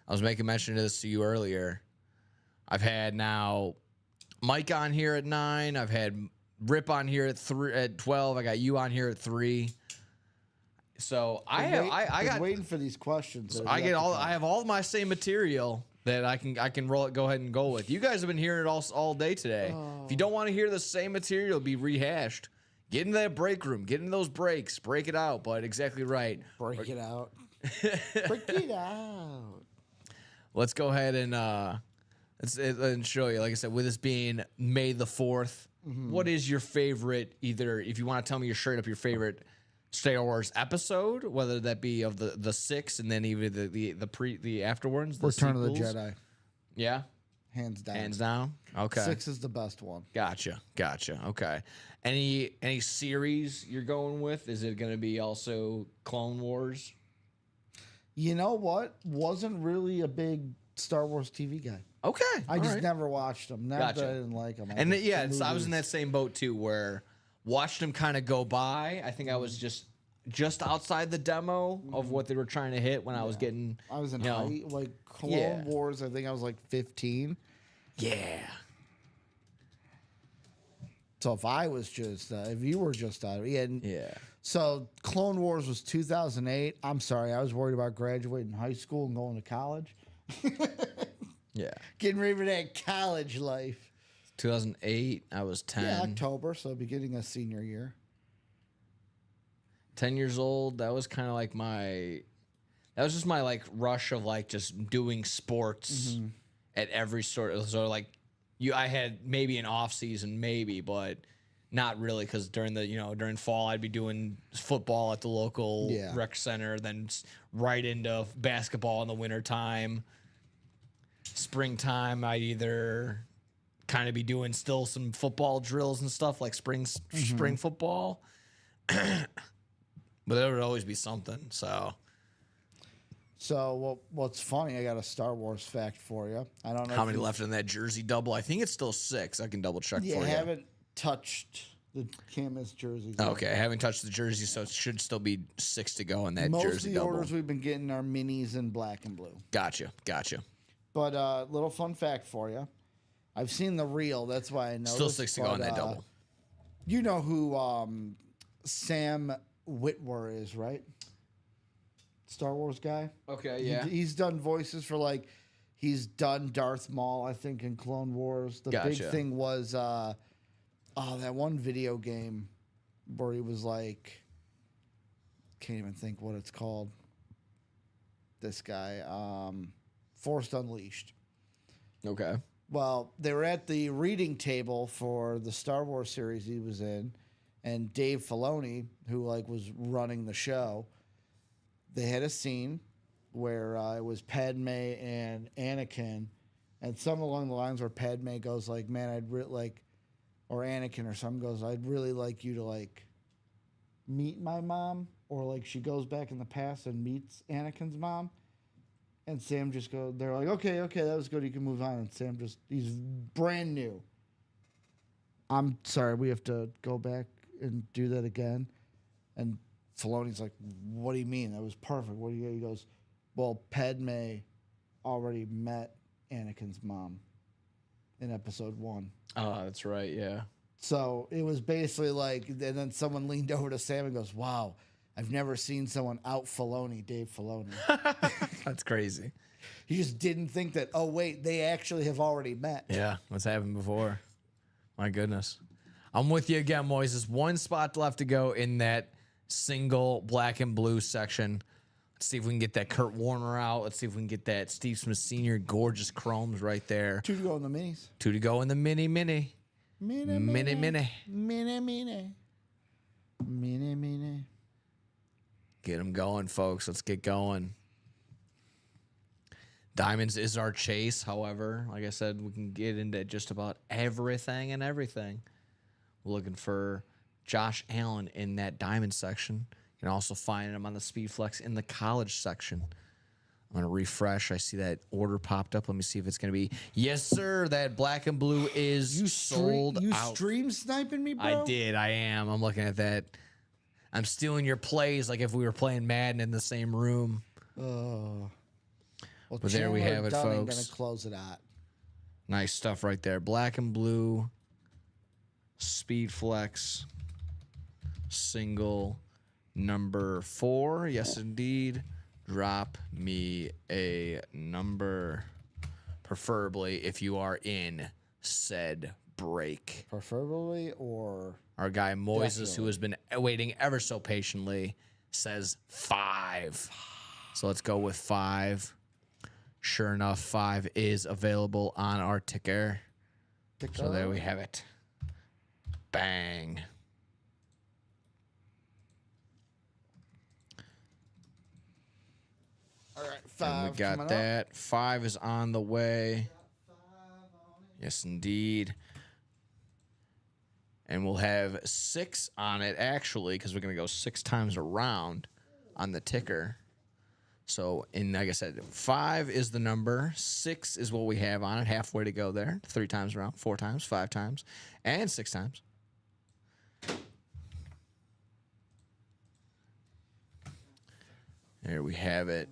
I was making mention of this to you earlier. I've had now Mike on here at 9. I've had Rip on here at 12. I got you on here at 3. So Been I got waiting for these questions. So I have all my same material that I can go ahead and go with. You guys have been hearing it all day today. If you don't want to hear the same material be rehashed, get into that break room, get into those breaks, break it out. But exactly right. Break it out. Break it out. Let's go ahead and let's show you. Like I said, with this being May the 4th, what is your favorite? Either if you want to tell me straight up your favorite Star Wars episode, whether that be of the 6 and then even the afterwards, the Return of the sequels. Jedi. Yeah, Hands down. hands down. Okay, 6 is the best one. Gotcha. Okay. Any series you're going with? Is it going to be also Clone Wars? You know what? Wasn't really a big Star Wars TV guy. Okay, I just never watched them. Not Gotcha. that I didn't like them. And I was in that same boat too, where watched them kind of go by. I think I was just outside the demo of what they were trying to hit when I was getting. I was in you know, high, like Clone Wars. I think I was like 15. Yeah. So if I was just, if you were just out, Yeah. So Clone Wars was 2008. I'm sorry, I was worried about graduating high school and going to college. Yeah. Getting ready for that college life. 2008. I was 10. Yeah, October, so beginning of senior year. 10 years old. That was kind of like that was just my like rush of like just doing sports at every sort of like I had maybe an off season, maybe, but not really, because during fall I'd be doing football at the local rec center, then right into basketball in the wintertime. Springtime I'd either kind of be doing still some football drills and stuff like spring football. But there would always be something. So what's funny, I got a Star Wars fact for you. I don't know how many left in that jersey double. I think it's still 6. I can double check for you. You haven't touched the Camus jerseys. yet. Okay, I haven't touched the jersey, so it should still be 6 to go in that Most jersey of the double. orders we've been getting are minis in black and blue. Gotcha. But little fun fact for you. I've seen the reel. That's why I know. Still 6 to go in that double. You know who Sam Witwer is, right? Star Wars guy. Okay, yeah. He's done voices for like He's done Darth Maul, I think, in Clone Wars. The Gotcha. big thing was that one video game where he was like, can't even think what it's called. This guy, Force Unleashed. Okay. Well, they were at the reading table for the Star Wars series he was in, and Dave Filoni, who like was running the show, they had a scene where it was Padme and Anakin, and something along the lines where Padme goes like, "Man, I'd like," or Anakin or something goes, "I'd really like you to like meet my mom," or like she goes back in the past and meets Anakin's mom. And Sam just goes, they're like, okay, that was good. You can move on. And Sam he's brand new. I'm sorry, we have to go back and do that again. And Filoni's like, what do you mean? That was perfect. What do you? He goes, well, Padme already met Anakin's mom in episode 1. Oh, that's right. Yeah. So it was basically like, and then someone leaned over to Sam and goes, wow, I've never seen someone out Filoni Dave Filoni. That's crazy. He just didn't think that, oh, wait, they actually have already met. Yeah. What's happened before? My goodness. I'm with you again, Moises. One spot left to go in that single black and blue section. Let's see if we can get that Kurt Warner out. Let's see if we can get that Steve Smith Sr. gorgeous chromes right there. 2 to go in the minis. 2 to go in the mini. Mini. Get them going, folks. Let's get going. Diamonds is our chase. However, like I said, we can get into just about everything and everything. We're looking for Josh Allen in that diamond section. You can also find him on the Speedflex in the college section. I'm going to refresh. I see that order popped up. Let me see if it's going to be. Yes, sir. That black and blue is sold out. Stream sniping me, bro? I did. I am. I'm looking at that. I'm stealing your plays like if we were playing Madden in the same room. Well, But there we have it, Dunning folks. Gonna close it out. Nice stuff right there. Black and blue, Speedflex, single number 4. Yes, indeed. Drop me a number, preferably if you are in said break. Preferably or... Our guy Moises, Definitely. who has been waiting ever so patiently, says 5. So let's go with 5. Sure enough, 5 is available on our ticker. So there we have it. Bang. All right, And 5 we got coming up. that. 5 is on the way. Yes, indeed. And we'll have 6 on it, actually, because we're going to go 6 times around on the ticker. So, like I said, 5 is the number. 6 is what we have on it. Halfway to go there. 3 times around, 4 times, 5 times, and 6 times. There we have it.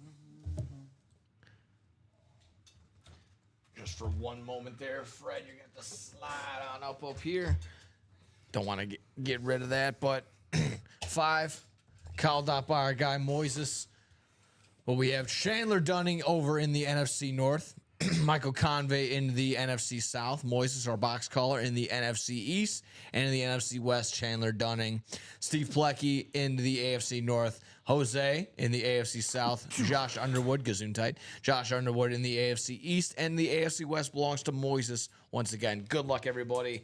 Just for one moment there, Fred, you're going to have to slide on up here. Don't want to get rid of that, but 5, called out by our guy Moises. Well, we have Chandler Dunning over in the NFC North, Michael Convey in the NFC South, Moises, our box caller, in the NFC East, and in the NFC West, Chandler Dunning, Steve Plecki in the AFC North, Jose in the AFC South, Josh Underwood, Gesundheit, Josh Underwood in the AFC East, and the AFC West belongs to Moises once again. Good luck, everybody,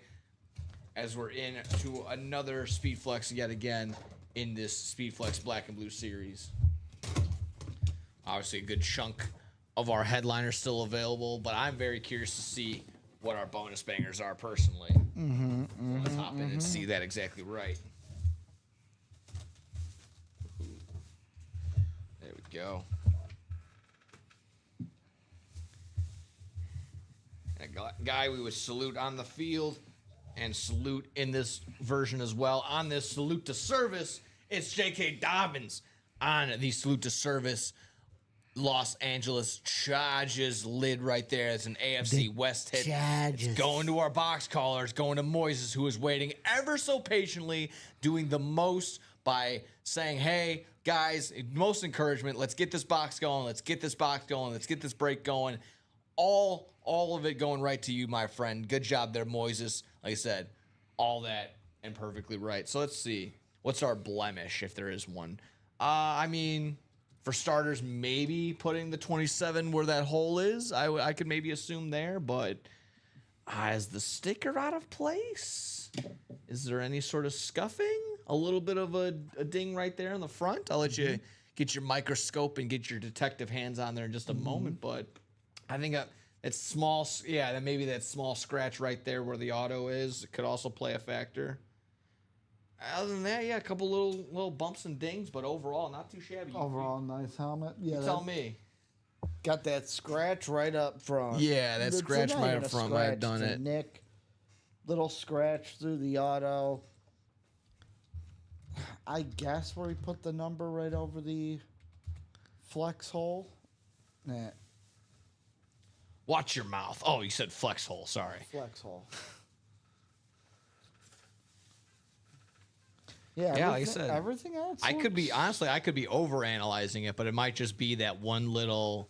as we're into another Speedflex yet again in this Speedflex Black and Blue series. Obviously, a good chunk of our headliners still available, but I'm very curious to see what our bonus bangers are personally. So let's hop in and see that exactly right. There we go. And a guy we would salute on the field and salute in this version as well. On this salute to service, it's J.K. Dobbins on the salute to service. Los Angeles Chargers lid right there. It's an AFC West hit. Chargers. It's going to our box callers, going to Moises, who is waiting ever so patiently, doing the most by saying, hey, guys, most encouragement. Let's get this box going. Let's get this box going. Let's get this break going. all of it going right to you, my friend. Good job there, Moises. Like I said, all that and perfectly right. So let's see. What's our blemish, if there is one? I mean, for starters, maybe putting the 27 where that hole is. I could maybe assume there, but is the sticker out of place? Is there any sort of scuffing? A little bit of a ding right there in the front. I'll let you get your microscope and get your detective hands on there in just a moment, but I think it's small. Yeah, then maybe that small scratch right there where the auto is could also play a factor. Other than that, yeah, a couple little bumps and dings, but overall, not too shabby. Overall, nice helmet. Yeah, You tell me. Got that scratch right up front. Yeah, that It's scratch not right even up a front might have scratch, done it's a it. nick. Little scratch through the auto. I guess where he put the number right over the flex hole. Nah, Watch your mouth. Oh, you said flex hole. Sorry. flex hole. Yeah, Yeah, like I said, everything else. I could be looks- honestly, I could be over analyzing it, but it might just be that one little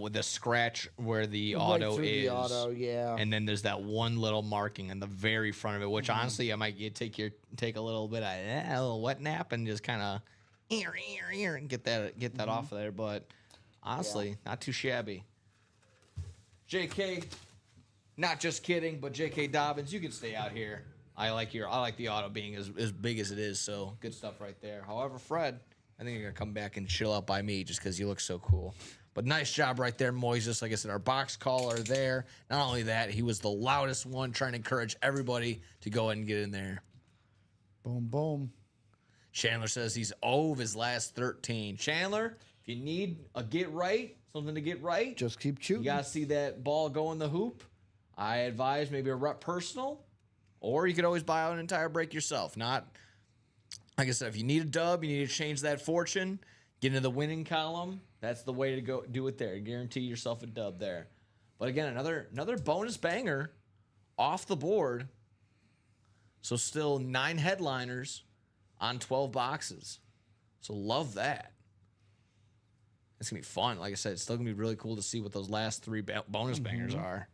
with the scratch where the right auto through is. the auto, yeah. And then there's that one little marking in the very front of it, which honestly I might take a little bit of a little wet nap and just kind of and get that off of there. But honestly, not too shabby. JK, not just kidding, but JK Dobbins, you can stay out here. I like the auto being as big as it is, so good stuff right there. However, Fred, I think you're gonna come back and chill out by me just because you look so cool. But nice job right there, Moises. Like I said, our box caller there. Not only that, he was the loudest one trying to encourage everybody to go ahead and get in there. Boom, boom. Chandler says he's 0 of his last 13. Chandler, if you need a get right, something to get right, Just keep you shooting. got to see that ball go in the hoop. I advise maybe a rep personal, or you could always buy out an entire break yourself. Not, like I said, if you need a dub, you need to change that fortune, get into the winning column. That's the way to go. Do it there. Guarantee yourself a dub there. But again, another bonus banger off the board. So still 9 headliners on 12 boxes. So love that. It's going to be fun. Like I said, it's still going to be really cool to see what those last 3 bonus bangers are.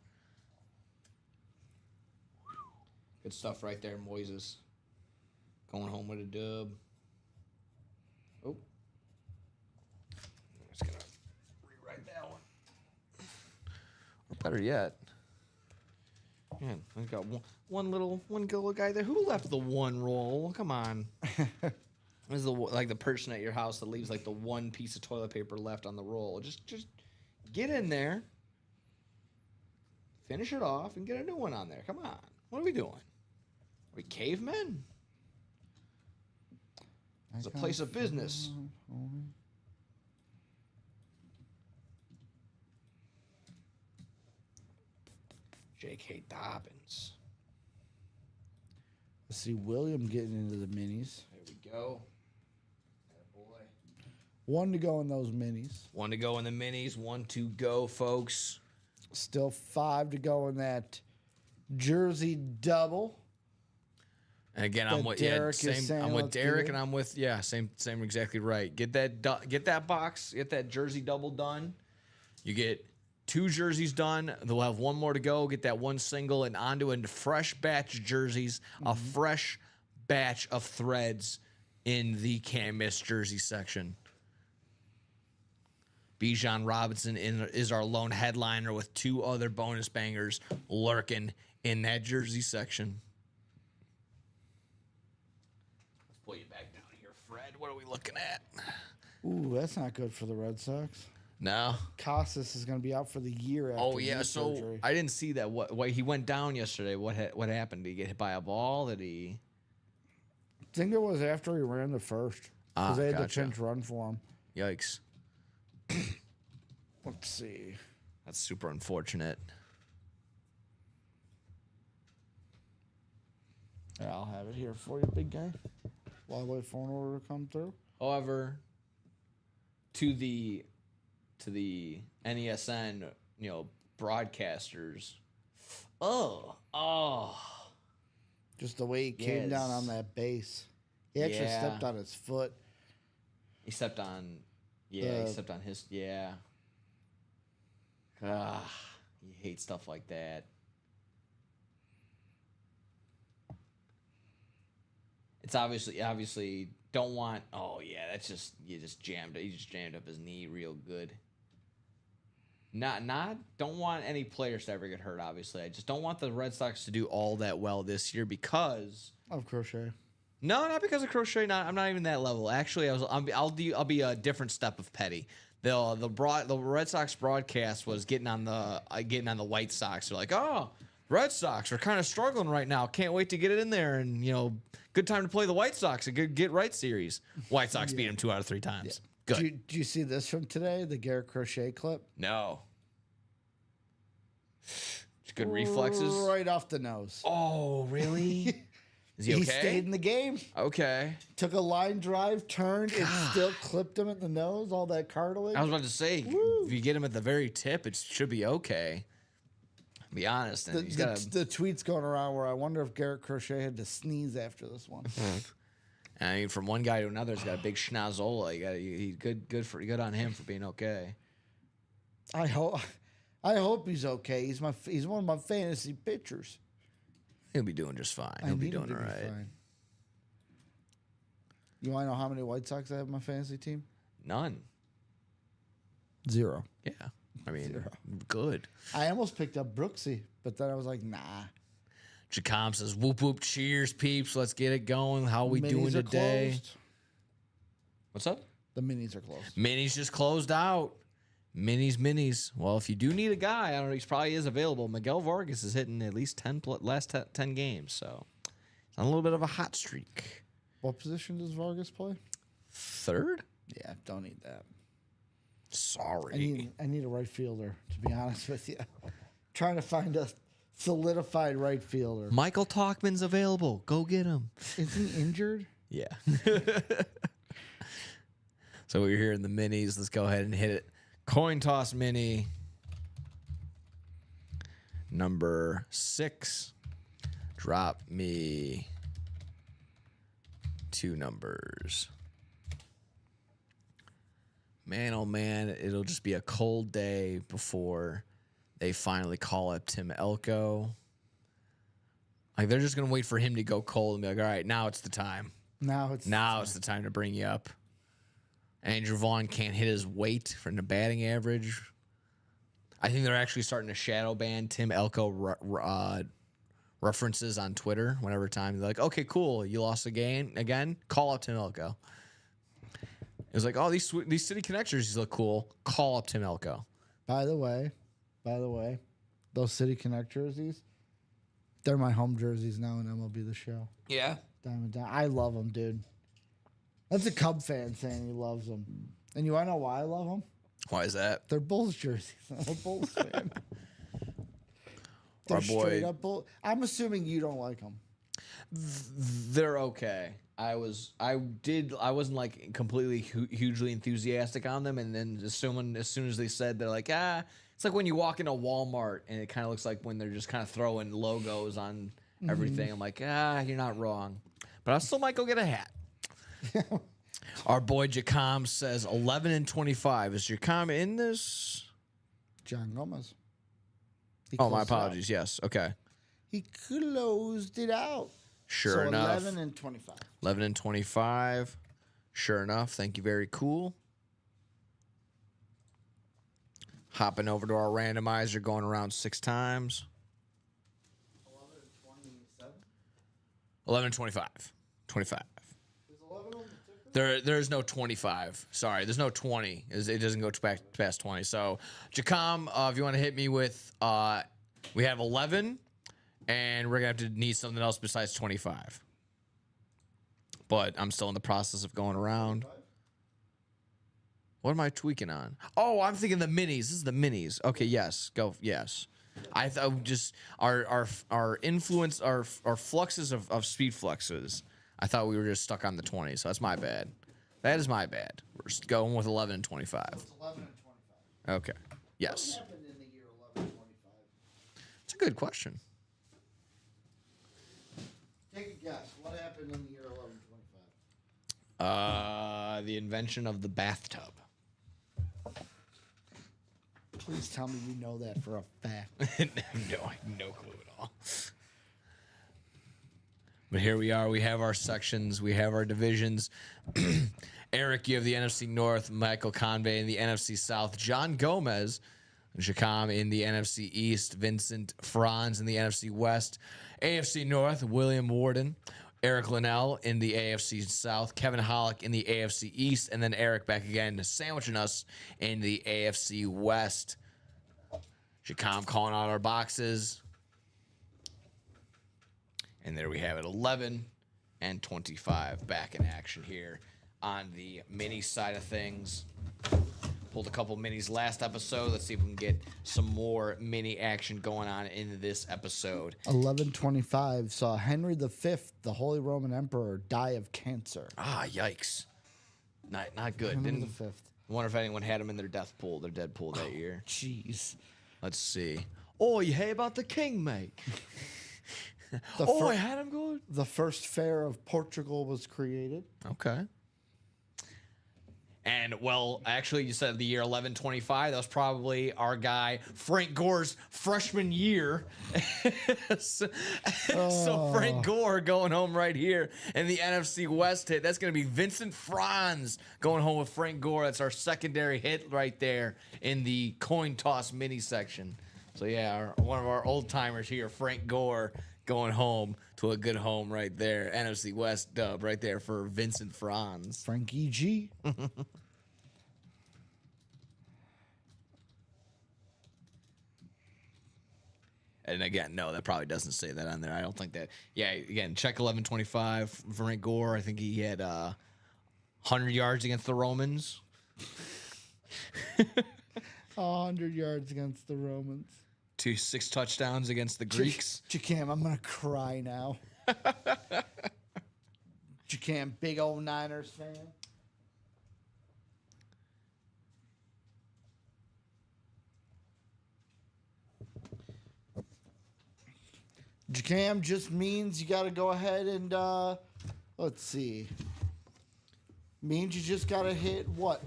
Good stuff right there, Moises. Going home with a dub. Oh. I'm just going to rewrite that one. Or better yet. Man, we've got one little guy there. Who left the one roll? Come on. This is the person at your house that leaves like the one piece of toilet paper left on the roll. Just get in there, finish it off, and get a new one on there. Come on. What are we doing? Are we cavemen? It's a place of business. J.K. Dobbins. Let's see William getting into the minis. There we go. Boy. 1 to go in those minis. 1 to go in the minis. 1 to go, folks. Still 5 to go in that jersey double. And again, That I'm with Derek is saying I'm with let's Derek, do. and I'm with same exactly right. Get that box, get that jersey double done. You get 2 jerseys done. They'll have 1 more to go. Get that 1 single and onto a fresh batch of jerseys, a fresh batch of threads in the Can't Miss jersey section. Bijan Robinson is our lone headliner with 2 other bonus bangers lurking in that jersey section. Let's pull you back down here, Fred. What are we looking at? Ooh, that's not good for the Red Sox. No. Casas is going to be out for the year after Oh yeah. knee So surgery. I didn't see that. What he went down yesterday. What happened? Did he get hit by a ball? Did he? I think it was after he ran the first. Because they had Gotcha. the pinch run for him. Yikes. Let's see. That's super unfortunate. Yeah, I'll have it here for you, big guy. While I wait for an order to come through. However, to the NESN, broadcasters. Oh. Just the way he came down on that base. He actually Yeah. stepped on his foot. He stepped on. Yeah, he stepped on his. Yeah. You hate stuff like that. It's obviously don't want. Oh yeah, that's just you just jammed up his knee real good. Don't want any players to ever get hurt. Obviously, I just don't want the Red Sox to do all that well this year because Of Crochet. no, not because of Crochet. I'm not even that level. Actually, I'll be a different step of petty. The Red Sox broadcast was getting on the White Sox. They're like, oh, Red Sox are kind of struggling right now. Can't wait to get it in there, and good time to play the White Sox. A good get right series. White Sox beat them 2 out of 3 times. Good. Did you see this from today? The Garrett Crochet clip? No. Good reflexes. Right off the nose. Oh, really? Is he okay? He stayed in the game. Okay. Took a line drive, turned, and still clipped him in the nose. All that cartilage. I was about to say, if you get him at the very tip, it should be okay. Be honest. And The tweets going around where I wonder if Garrett Crochet had to sneeze after this one. I mean, from one guy to another, he's got a big schnozzola. He's good on him for being okay. I hope he's okay. He's one of my fantasy pitchers. He'll be doing just fine. He'll be doing all right. Fine. You want to know how many White Sox I have on my fantasy team? None. 0. Yeah. I mean, good. I almost picked up Brooksy, but then I was like, nah. Jacom says, whoop, whoop, cheers, peeps. Let's get it going. How we doing today? Closed. What's up? The minis are closed. Minis just closed out. Minis. Well, if you do need a guy, I don't know, he probably is available. Miguel Vargas is hitting at least 10 games, so it's on a little bit of a hot streak. What position does Vargas play? 3rd? Yeah, don't need that. Sorry. I need a right fielder, to be honest with you. Trying to find a solidified right fielder. Michael Talkman's available. Go get him. Is he injured? Yeah. So we're here in the minis. Let's go ahead and hit it. Coin toss mini number 6. Drop me 2 numbers. Man, oh man, it'll just be a cold day before they finally call up Tim Elko. Like, they're just going to wait for him to go cold and be like, all right, now it's the time. Now it's the time to bring you up. Andrew Vaughn can't hit his weight from the batting average. I think they're actually starting to shadow ban Tim Elko references on Twitter whenever time. They're like, okay, cool. You lost the game again? Call up Tim Elko. It was like, oh, these city connectors look cool. Call up Tim Elko. By the way, those City Connect jerseys, they're my home jerseys now in MLB The Show. Yeah. Diamond Down. I love them, dude. That's a Cub fan saying he loves them. And you want to know why I love them? Why is that? They're Bulls jerseys. I'm a Bulls fan. Our They're boy. straight up Bull. I'm assuming you don't like them. They're okay. I wasn't like completely hugely enthusiastic on them, and then as soon as they said, they're like, it's like when you walk into Walmart and it kind of looks like when they're just kind of throwing logos on everything. I'm like, you're not wrong, but I still might go get a hat. Our boy Jacom says 11-25. Is Jacom in this? John Gomez. Oh, my apologies. Yes. Okay. He closed it out. Sure so enough. 11-25. 11-25. Sure enough. Thank you. Very cool. Hopping over to our randomizer, going around 6 times. 11-25. 25. There's no 25. Sorry, there's no 20. It doesn't go past 20. So, Jacom, if you want to hit me with, we have 11, and we're going to have to need something else besides 25. But I'm still in the process of going around. What am I tweaking on? Oh, I'm thinking the minis. This is the minis. Okay, yes. Go, yes. I thought just our influence, our fluxes of speed fluxes. I thought we were just stuck on the 20, so that's my bad. That is my bad. We're just going with 11 and 25. It's 11 and 25. Okay. Yes. What happened in the year 11 and 25? It's a good question. Take a guess. What happened in the year 11 and 25? The invention of the bathtub. Please tell me you know that for a fact. No, I have no clue at all. But here we are. We have our sections. We have our divisions. Eric, you have the NFC North. Michael Convey in the NFC South. John Gomez, Jacom in the NFC East. Vincent Franz in the NFC West. AFC North, William Warden. Eric Linnell in the AFC South. Kevin Hollick in the AFC East. And then Eric back again, sandwiching us in the AFC West. Jacom calling out our boxes. And there we have it, 11 and 25 back in action here on the mini side of things. Pulled a couple minis last episode. Let's see if we can get some more mini action going on in this episode. 1125 saw Henry V, the Holy Roman Emperor, die of cancer. Ah, yikes. Not good. Henry Didn't V. wonder if anyone had him in their death pool, their dead pool that year. Jeez. Let's see. Oh, you hear about the king, mate? I had him good. The first fair of Portugal was created. Okay. And, well, actually, you said the year 1125. That was probably our guy Frank Gore's freshman year. So Frank Gore going home right here in the NFC West hit. That's going to be Vincent Franz going home with Frank Gore. That's our secondary hit right there in the coin toss mini section. So, yeah, one of our old timers here, Frank Gore, going home to a good home right there. NFC West dub right there for Vincent Franz. Frankie G. And again, no, that probably doesn't say that on there. I don't think that. Yeah, again, check 1125. Frank Gore, I think he had 100 yards against the Romans. 100 yards against the Romans. 6 touchdowns against the Greeks. Jacam, I'm going to cry now. Jacam, big old Niners fan. Jacam just means you got to go ahead and, let's see. Means you just got to hit, what,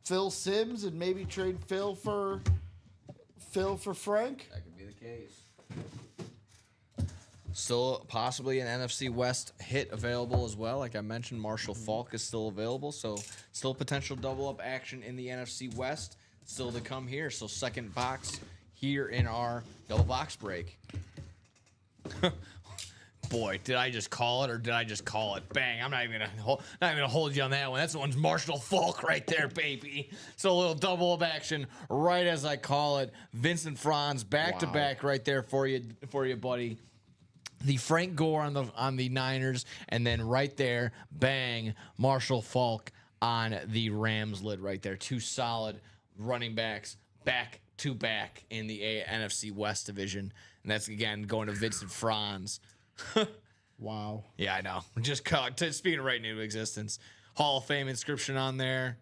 Phil Simms and maybe trade Phil for Frank? That could be the case. Still possibly an NFC West hit available as well. Like I mentioned, Marshall Faulk is still available. So still potential double up action in the NFC West still to come here. So second box here in our double box break. Boy, did I just call it or did I just call it? Bang, I'm not even gonna hold you on that one. That's the one's Marshall Faulk right there, baby. So a little double up action right as I call it. Vincent Franz back to back right there for you, buddy. The Frank Gore on the Niners, and then right there, bang, Marshall Faulk on the Rams lid right there. 2 solid running backs back to back in the NFC West division. And that's, again, going to Vincent Franz. Wow. Yeah, I know. Just speaking right into existence. Hall of Fame inscription on there.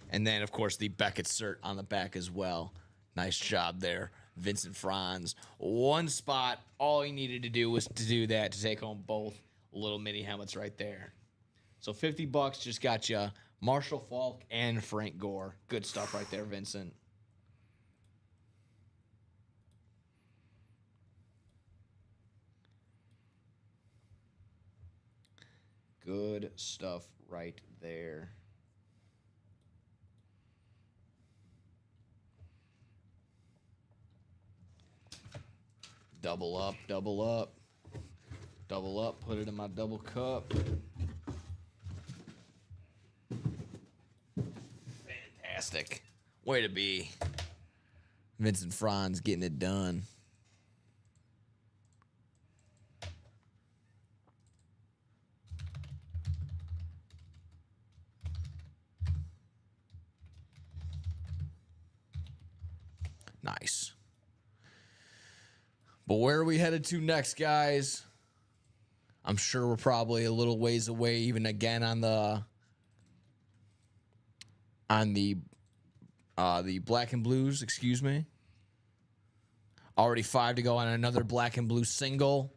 And then, of course, the Beckett cert on the back as well. Nice job there, Vincent Franz. One spot. All he needed to do was to do that, to take home both little mini helmets right there. So $50 just got you Marshall Faulk and Frank Gore. Good stuff right there, Vincent. Good stuff right there. Double up, double up. Double up, put it in my double cup. Fantastic. Way to be. Vincent Franz getting it done. Nice. But where are we headed to next, guys? I'm sure we're probably a little ways away, even again on the black and blues, excuse me. Already 5 to go on another black and blue single.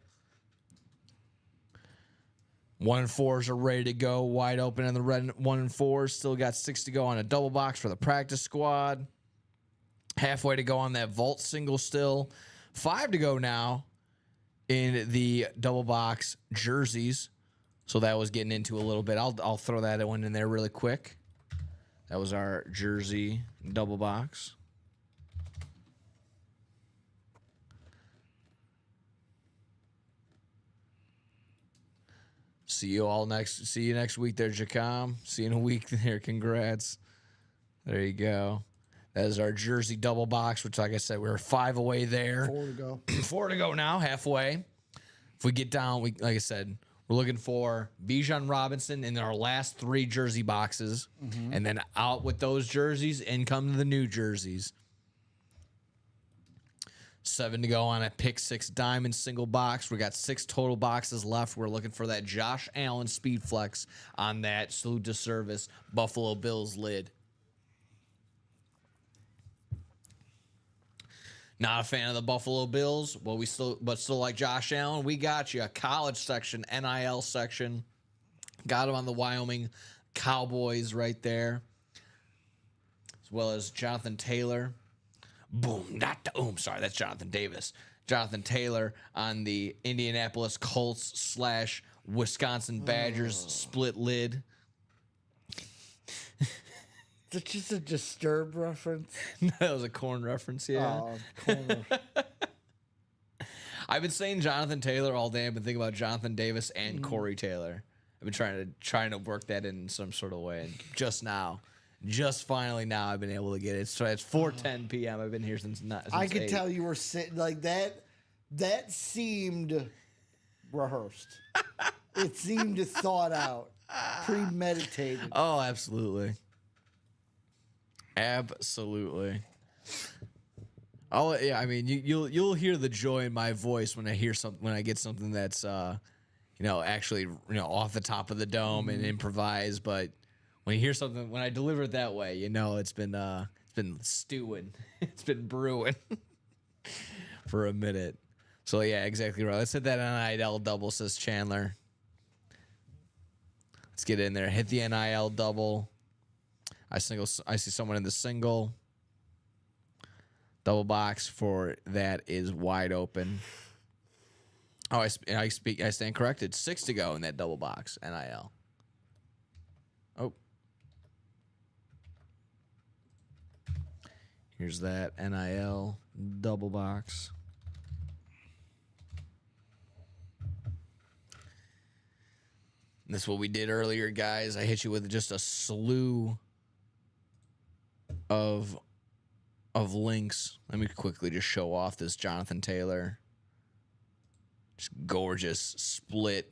1 and 4s are ready to go, wide open in the red 1 and 4s. Still got 6 to go on a double box for the practice squad. Halfway to go on that vault single still. 5 to go now in the double box jerseys. So that was getting into a little bit. I'll throw that one in there really quick. That was our jersey double box. See you next week there, Jacom. See you in a week there. Congrats. There you go. That is our jersey double box, which, like I said, we're 5 away there. 4 to go. 4 to go now, halfway. If we get down, like I said, we're looking for Bijan Robinson in our last 3 jersey boxes. And then out with those jerseys, in come the new jerseys. 7 to go on a pick 6 diamond single box. We got 6 total boxes left. We're looking for that Josh Allen speed flex on that salute to service Buffalo Bills lid. Not a fan of the Buffalo Bills, but still like Josh Allen. We got you a college section, NIL section. Got him on the Wyoming Cowboys right there, as well as Jonathan Taylor. Boom, sorry, that's Jonathan Davis. Jonathan Taylor on the Indianapolis Colts / Wisconsin Badgers split lid. Is that just a Disturbed reference? That was a Corn reference, yeah. Oh, corner. I've been saying Jonathan Taylor all day. I've been thinking about Jonathan Davis and Corey Taylor. I've been trying to work that in some sort of way. And just finally now, I've been able to get it. So it's 4:10 p.m. I've been here since I could 8. tell you were sitting like that. That seemed rehearsed. It seemed thought out, premeditated. Oh, absolutely. Absolutely. Oh yeah, I mean you'll hear the joy in my voice when I get something that's actually off the top of the dome and improvised. But when you hear something, when I deliver it that way, it's been stewing, it's been brewing for a minute. So yeah, exactly right. Let's hit that NIL double, says Chandler. Let's get in there. Hit the NIL double. I see someone in the single. Double box for that is wide open. Oh, I stand corrected. 6 to go in that double box, NIL. Oh. Here's that NIL double box. And this is what we did earlier, guys. I hit you with just a slew of links. Let me quickly just show off this Jonathan Taylor. Just gorgeous split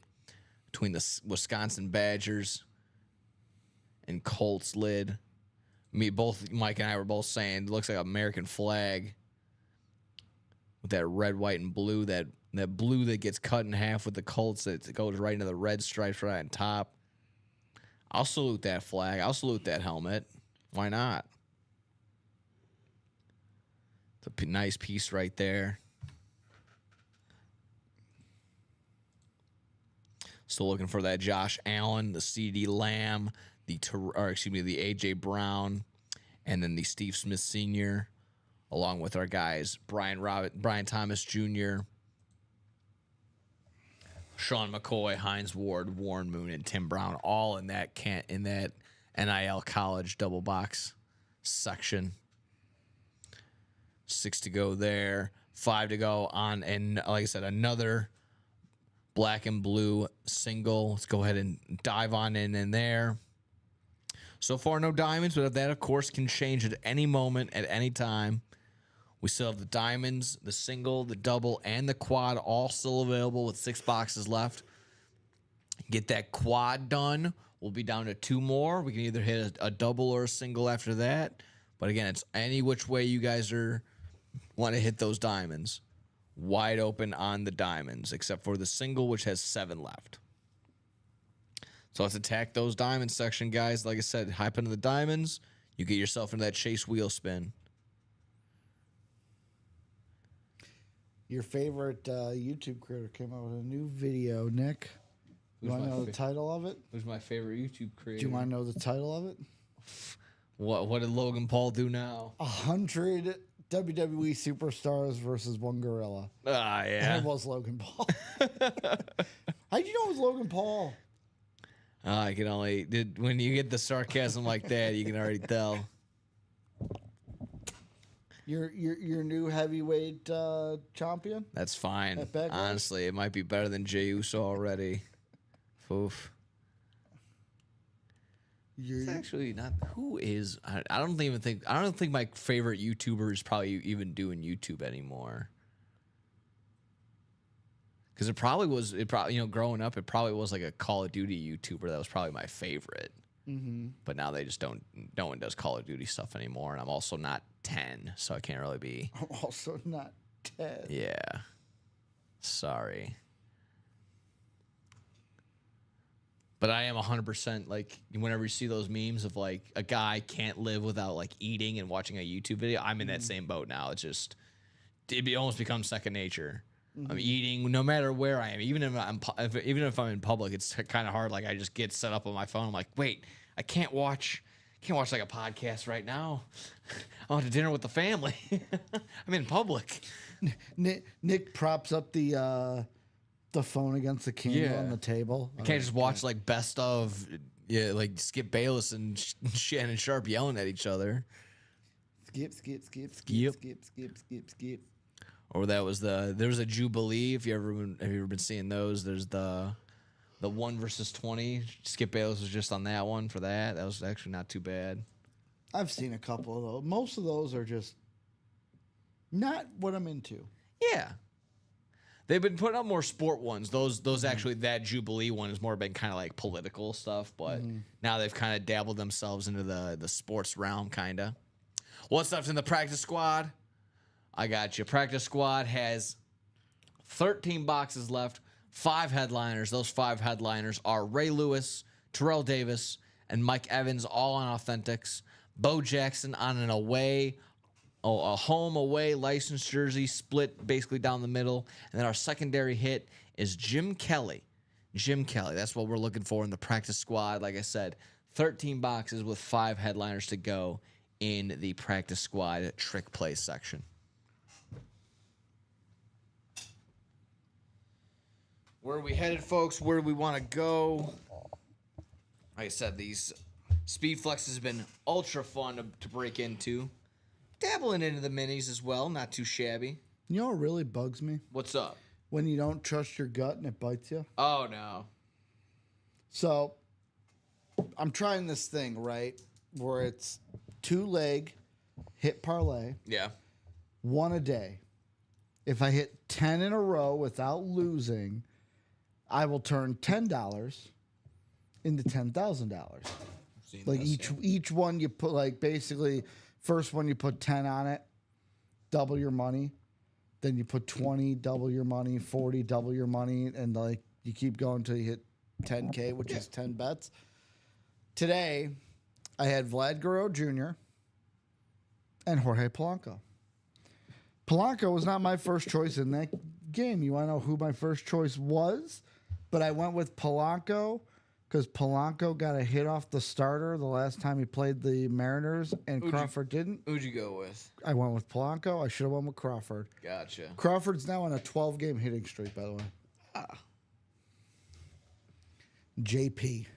between the Wisconsin Badgers and Colts lid. Mike and I were both saying it looks like an American flag with that red, white, and blue. That blue that gets cut in half with the Colts that goes right into the red stripes right on top. I'll salute that flag. I'll salute that helmet. Why not? It's a nice piece right there. Still looking for that Josh Allen, the CeeDee Lamb, the A.J. Brown, and then the Steve Smith Sr., along with our guys, Brian Thomas Jr., Sean McCoy, Hines Ward, Warren Moon, and Tim Brown, all in that NIL college double box section. 6 to go there, 5 to go on, and like I said, another black and blue single. Let's go ahead and dive on in there. So far, no diamonds, but that, of course, can change at any moment, at any time. We still have the diamonds, the single, the double, and the quad all still available with 6 boxes left. Get that quad done. We'll be down to 2 more. We can either hit a double or a single after that. But again, it's any which way you guys want to hit those diamonds. Wide open on the diamonds, except for the single, which has 7 left. So let's attack those diamond section, guys. Like I said, hype into the diamonds. You get yourself into that chase wheel spin. Your favorite YouTube creator came out with a new video, Nick. You want to know the title of it? Who's my favorite YouTube creator? Do you want to know the title of it? What did Logan Paul do now? 100 WWE superstars versus one gorilla. Ah, And yeah. it was Logan Paul. How'd you know it was Logan Paul? I can only when you get the sarcasm like that, you can already tell. Your new heavyweight champion? That's fine. That bad guy? Honestly, it might be better than Jey Uso already. Oof. It's actually not. Who is? I don't even think. I don't think my favorite YouTuber is probably even doing YouTube anymore. Because it probably was. It probably growing up, it probably was like a Call of Duty YouTuber that was probably my favorite. Mm-hmm. But now they just don't. No one does Call of Duty stuff anymore, and I'm also not 10, so I can't really be. I'm also not 10. Yeah. Sorry. But I am 100% like whenever you see those memes of like a guy can't live without like eating and watching a YouTube video, I'm in that same boat now. It's just it almost becomes second nature. I'm eating no matter where I am, even if I'm in public. It's kind of hard. Like I just get set up on my phone. I'm like, wait, I can't watch like a podcast right now. I went to dinner with the family. I'm in public. Nick props up the phone against the candle on the table. I can't just watch like best of, like Skip Bayless and Shannon Sharp yelling at each other. Skip, skip, skip, skip, Yep. skip, skip, skip, skip. Or there was a Jubilee. Have you ever been seeing those? There's the 1 versus 20. Skip Bayless was just on that one for that. That was actually not too bad. I've seen a couple of those. Most of those are just not what I'm into. Yeah. They've been putting up more sport ones. Those actually, that Jubilee one has more been kind of like political stuff, but now they've kind of dabbled themselves into the sports realm, kind of. What's left in the practice squad? I got you. Practice squad has 13 boxes left, 5 headliners. Those 5 headliners are Ray Lewis, Terrell Davis, and Mike Evans, all on authentics. Bo Jackson on an a home away licensed jersey split basically down the middle. And then our secondary hit is Jim Kelly. Jim Kelly. That's what we're looking for in the practice squad. Like I said, 13 boxes with 5 headliners to go in the practice squad trick play section. Where are we headed, folks? Where do we want to go? Like I said, these Speed Flex has been ultra fun to break into. Dabbling into the minis as well, not too shabby. You know what really bugs me? What's up? When you don't trust your gut and it bites you. Oh, no. So, I'm trying this thing, right? Where it's 2-leg hit parlay, Yeah. 1 a day. If I hit 10 in a row without losing, I will turn $10 into $10,000. Like each one you put, like basically first one you put 10 on it, double your money. Then you put 20, double your money, 40, double your money, and like you keep going till you hit 10K, which is 10 bets. Today, I had Vlad Guerrero Jr. and Jorge Polanco. Polanco was not my first choice in that game. You want to know who my first choice was? But I went with Polanco because Polanco got a hit off the starter the last time he played the Mariners, and Crawford didn't. Who'd you go with? I went with Polanco. I should have went with Crawford. Gotcha. Crawford's now on a 12-game hitting streak, by the way. JP.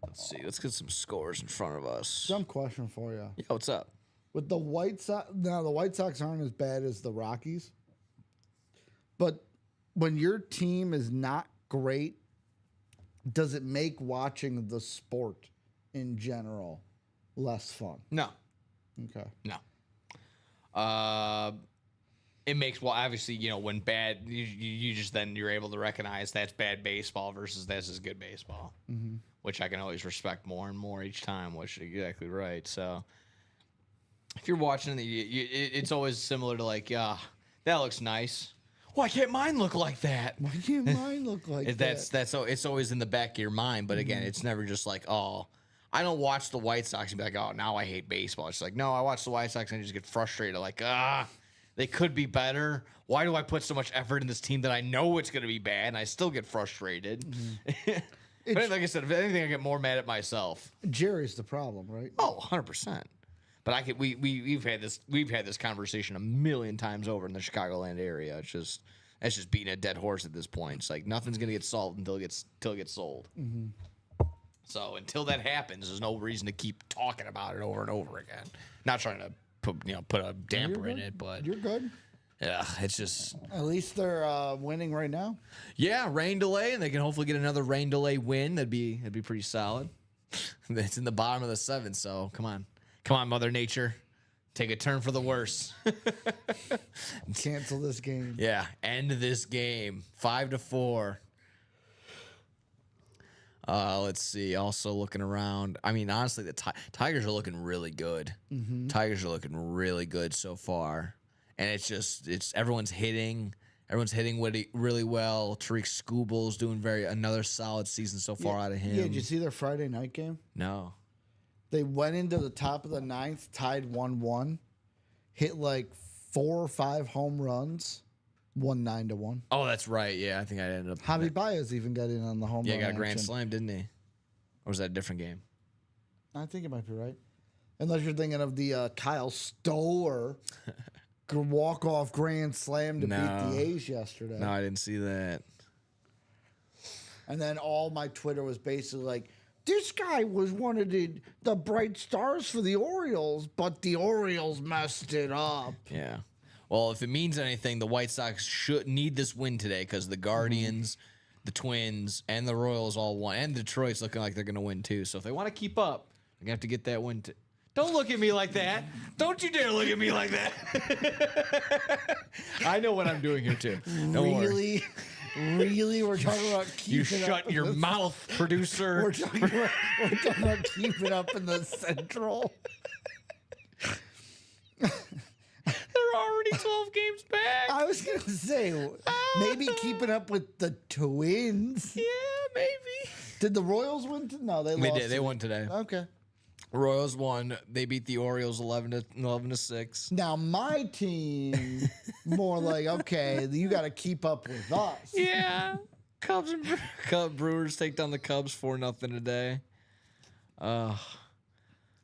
Let's see. Let's get some scores in front of us. Dumb question for you. Yeah, what's up? With the White Sox, now the White Sox aren't as bad as the Rockies. But when your team is not great, does it make watching the sport in general less fun? No. Okay. No. It makes, well, obviously, when bad, you just then you're able to recognize that's bad baseball versus this is good baseball, which I can always respect more and more each time, which is exactly right. So if you're watching, it's always similar to like, that looks nice. Why can't mine look like that? Why can't mine look like that? It's always in the back of your mind, but again, it's never just like, oh, I don't watch the White Sox and be like, oh, now I hate baseball. It's like, no, I watch the White Sox and I just get frustrated, like, they could be better. Why do I put so much effort in this team that I know it's going to be bad and I still get frustrated? But like I said, if anything, I get more mad at myself. Jerry's the problem, right? Oh, 100%. But we've had this conversation a million times over in the Chicagoland area. It's just beating a dead horse at this point. It's like nothing's gonna get solved until it gets sold. Mm-hmm. So until that happens, there's no reason to keep talking about it over and over again. Not trying to put a damper in it, but You're good. yeah, it's just At least they're winning right now. yeah, rain delay, and they can hopefully get another rain delay win. That'd be pretty solid. It's in the bottom of the 7th, so come on, Mother Nature, take a turn for the worse. Cancel this game. Yeah, end this game 5-4. Let's see. Also looking around. I mean, honestly, the Tigers are looking really good. Mm-hmm. Tigers are looking really good so far, and it's everyone's hitting really well. Tariq Skubal's doing another solid season so far out of him. Yeah, did you see their Friday night game? No. They went into the top of the 9th, tied 1-1, hit like 4 or 5 home runs, won 9-1. Oh, that's right. Yeah, I think I ended up. Javi Baez even got in on the home Yeah, run. got a grand action. slam, didn't he? Or was that a different game? I think it might be right. Unless you're thinking of the Kyle Stoller walk-off grand slam to beat the A's yesterday. No, I didn't see that. And then all my Twitter was basically like, this guy was one of the bright stars for the Orioles, but the Orioles messed it up. Yeah. Well, if it means anything, the White Sox should need this win today because the Guardians, the Twins, and the Royals all won. And Detroit's looking like they're going to win too. So if they want to keep up, they're going to have to get that win. Don't look at me like that. Don't you dare look at me like that. I know what I'm doing here too. Don't worry. Really? We're talking about keeping You shut your mouth, producer. We're talking about keeping up in the Central. They're already 12 games back. I was going to say, maybe keeping up with the Twins. Yeah, maybe. Did the Royals win? No, they lost. They did. They won today. Okay. Royals won. They beat the Orioles 11-6. Now my team, more like, okay, you got to keep up with us. Yeah. Brewers take down the Cubs 4-0 today.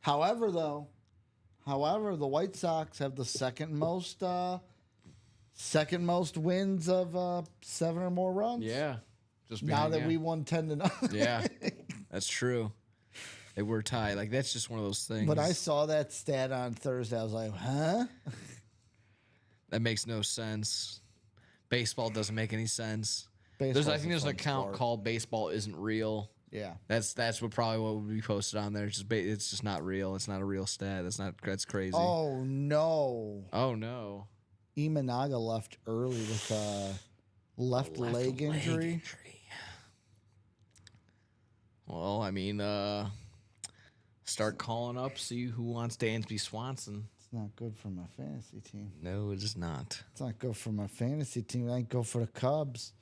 However, the White Sox have the second most wins of 7 or more runs. Yeah. Just Now that we won 10-0. Yeah. That's true. They were tied. Like, that's just one of those things. But I saw that stat on Thursday. I was like, huh? That makes no sense. Baseball doesn't make any sense. I Baseball's think there's a an fun account sport. called Baseball Isn't Real. Yeah. That's what would be posted on there. It's just not real. It's not a real stat. That's crazy. Oh, no. Oh no. Imanaga left early with a left leg injury. Well, I mean, start calling up, see who wants Dansby Swanson. It's not good for my fantasy team. No, it is not. It's not good for my fantasy team. I ain't go for the Cubs.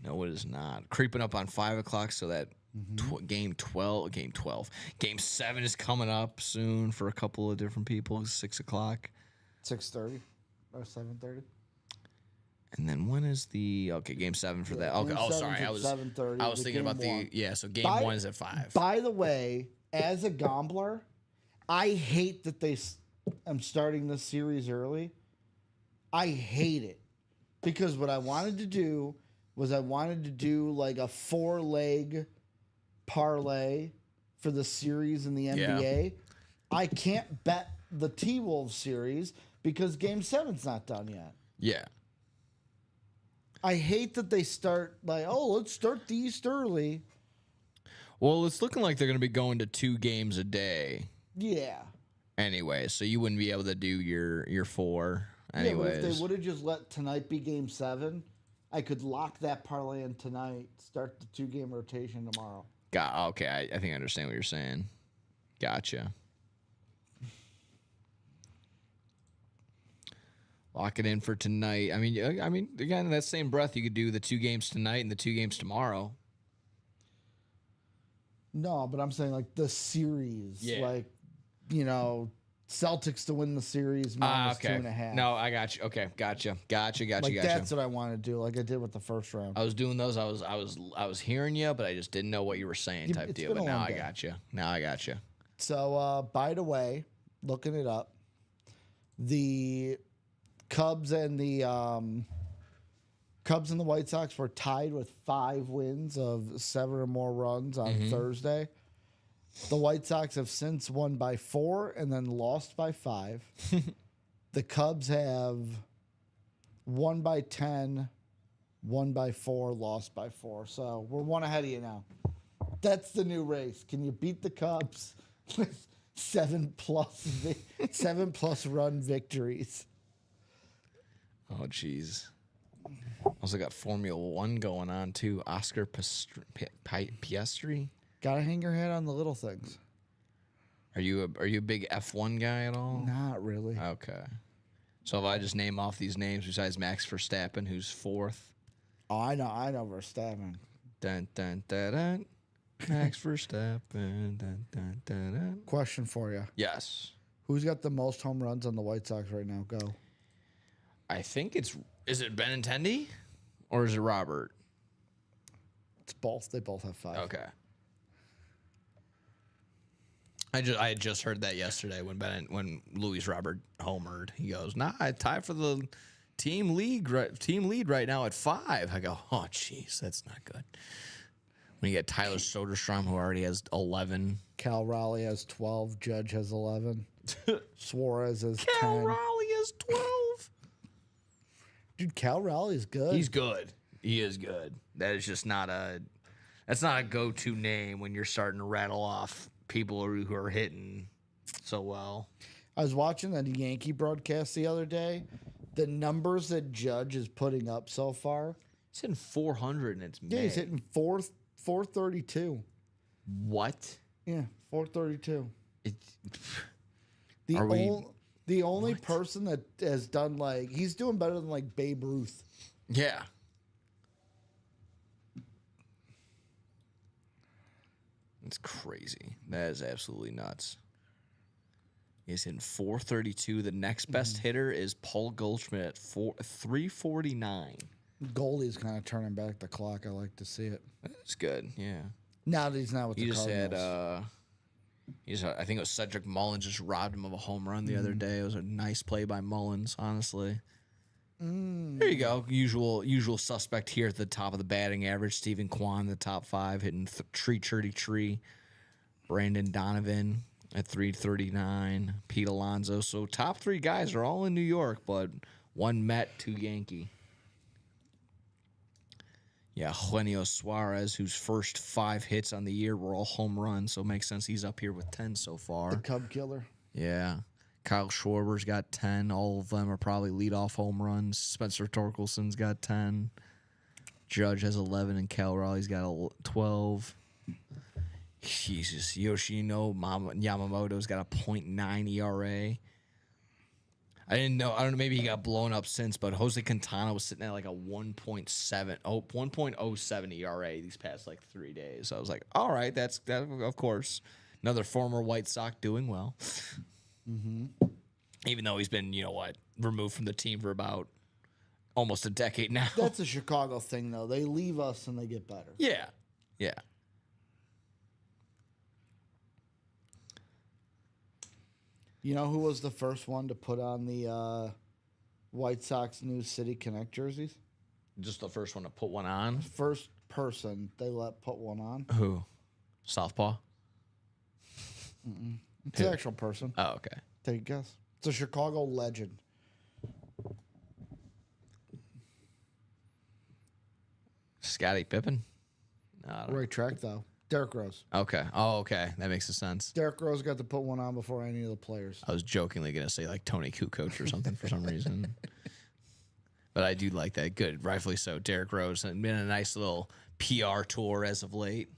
No, it is not. Creeping up on 5 o'clock, so that game 7 is coming up soon for a couple of different people. 6 o'clock. 6:30 or 7:30. And then when is game 7 for that? Okay. Game Oh, 7's sorry. at I was 7:30, I was the thinking about game one. so game By- 1 is at 5. By the way, as a gambler, I hate that I'm starting this series early. I hate it because what I wanted to do was like a 4-leg parlay for the series in the NBA. I can't bet the T-Wolves series because game 7's not done yet. Yeah. I hate that they start like, oh, let's start the East early. Well, it's looking like they're going to be going to 2 games a day Yeah. anyway, so you wouldn't be able to do your 4 Yeah, but anyways. if they would have just let tonight be game 7, I could lock that parlay in tonight, start the 2-game rotation tomorrow. Okay, I think I understand what you're saying. Gotcha. Lock it in for tonight. I mean, again, in that same breath, you could do the 2 games tonight and the 2 games tomorrow. No, but I'm saying like the series. Yeah. Like, Celtics to win the series minus Okay. 2.5. No, I got you. Okay, gotcha. like that's what I want to do, like I did with the first round. I was doing those. I was hearing you, but I just didn't know what you were saying, type It's deal. been But a now long I day. got you. Now I got you. So, by the way, looking it up, the Cubs and the White Sox were tied with 5 wins of 7 or more runs on Thursday. The White Sox have since won by 4 and then lost by 5. The Cubs have won by 10, won by 4, lost by 4. So we're 1 ahead of you now. That's the new race. Can you beat the Cubs with 7+ run victories? Oh, jeez. Also got Formula One going on too. Oscar Piastri. Gotta hang your head on the little things. Are you a big F1 guy at all? Not really. Okay. So if I just name off these names besides Max Verstappen, who's 4th. Oh, I know Verstappen. Dun dun dun dun. Max Verstappen. Dun dun dun dun. Question for you. Yes. Who's got the most home runs on the White Sox right now? Go. I think is it Benintendi or is it Robert? It's both. They both have 5. Okay. I had just heard that yesterday when Luis Robert homered. He goes, "Nah, I tie for the team lead right now at 5." I go, "Oh, jeez, that's not good." When you get Tyler Soderstrom, who already has 11. Cal Raleigh has 12. Judge has 11. Suarez has 10. Cal Raleigh has 12. Dude, Cal Raleigh is good. He's good. He is good. That's not a go-to name when you're starting to rattle off people who are hitting so well. I was watching the Yankee broadcast the other day. The numbers that Judge is putting up so far. He's hitting 400 and it's Yeah, he's hitting 432. What? Yeah, 432. Are we- The only person that has done he's doing better than Babe Ruth. Yeah. It's crazy. That is absolutely nuts. He's hitting 432. The next best hitter is Paul Goldschmidt at 349. Goldie's kind of turning back the clock. I like to see it. That's good. Yeah. Now that he's not with He the just Cardinals. had I think it was Cedric Mullins just robbed him of a home run the other day. It was a nice play by Mullins, honestly. There you go. Usual suspect here at the top of the batting average. Stephen Kwan, the top 5, hitting tree. Brandon Donovan at 339. Pete Alonso. So top 3 guys are all in New York, but 1 Met, 2 Yankee. Yeah, Eugenio Suarez, whose first 5 hits on the year were all home runs, so it makes sense he's up here with 10 so far. The Cub killer. Yeah. Kyle Schwarber's got 10. All of them are probably leadoff home runs. Spencer Torkelson's got 10. Judge has 11, and Cal Raleigh's got 12. Jesus. Yoshino Yamamoto's got a .9 ERA. I didn't know. I don't know. Maybe he got blown up since, but Jose Quintana was sitting at like a 1.07 ERA these past 3 days. So I was like, all right, that's that. Of course, another former White Sox doing well. Even though he's been, removed from the team for about almost a decade now. That's a Chicago thing, though. They leave us and they get better. Yeah. You know who was the first one to put on the White Sox New City Connect jerseys? Just the first one to put one on. First person they let put one on. Who? Southpaw? It's an actual person. Oh, okay. Take a guess. It's a Chicago legend. Scottie Pippen? No, I don't- Right track, though. Derrick Rose. Okay. Oh, okay. That makes sense. Derrick Rose got to put one on before any of the players. I was jokingly going to say Tony Kukoc or something for some reason. But I do like that. Good. Rightfully so. Derrick Rose has been a nice little PR tour as of late.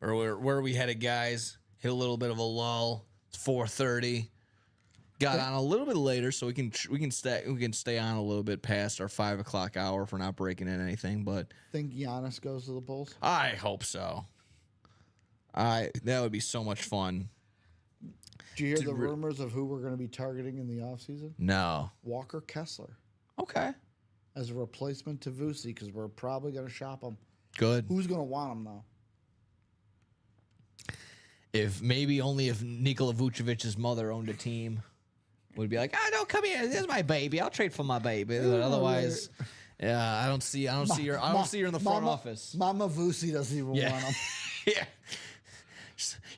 Or where are we headed, guys? Hit a little bit of a lull. It's 4:30. Got on a little bit later, so we can stay on a little bit past our 5 o'clock hour if we're not breaking in anything. But Think Giannis goes to the Bulls? I hope so. That would be so much fun. Do you hear the rumors of who we're going to be targeting in the offseason? No. Walker Kessler Okay. as a replacement to Vucci because we're probably going to shop him. Good. Who's going to want him though? If Nikola Vucevic's mother owned a team, would be like, don't come here. This is my baby. I'll trade for my baby. But otherwise, yeah, I don't see her in the front office. Mama Vucci doesn't even want him. Yeah.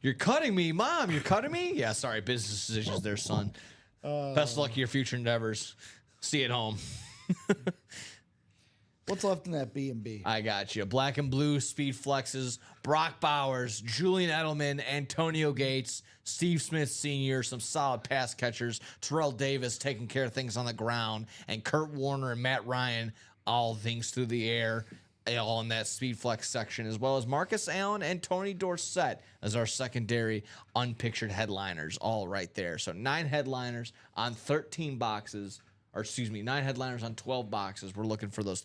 You're cutting me, Mom. You're cutting me? Yeah, sorry. Business decisions there, son. Best of luck to your future endeavors. See you at home. What's left in that B&B? I got you. Black and blue speed flexes, Brock Bowers, Julian Edelman, Antonio Gates, Steve Smith Sr., some solid pass catchers, Terrell Davis taking care of things on the ground, and Kurt Warner and Matt Ryan, all things through the air, all in that speed flex section, as well as Marcus Allen and Tony Dorsett as our secondary unpictured headliners, all right there. So 9 headliners on 13 boxes. Or excuse me, 9 headliners on 12 boxes. We're looking for those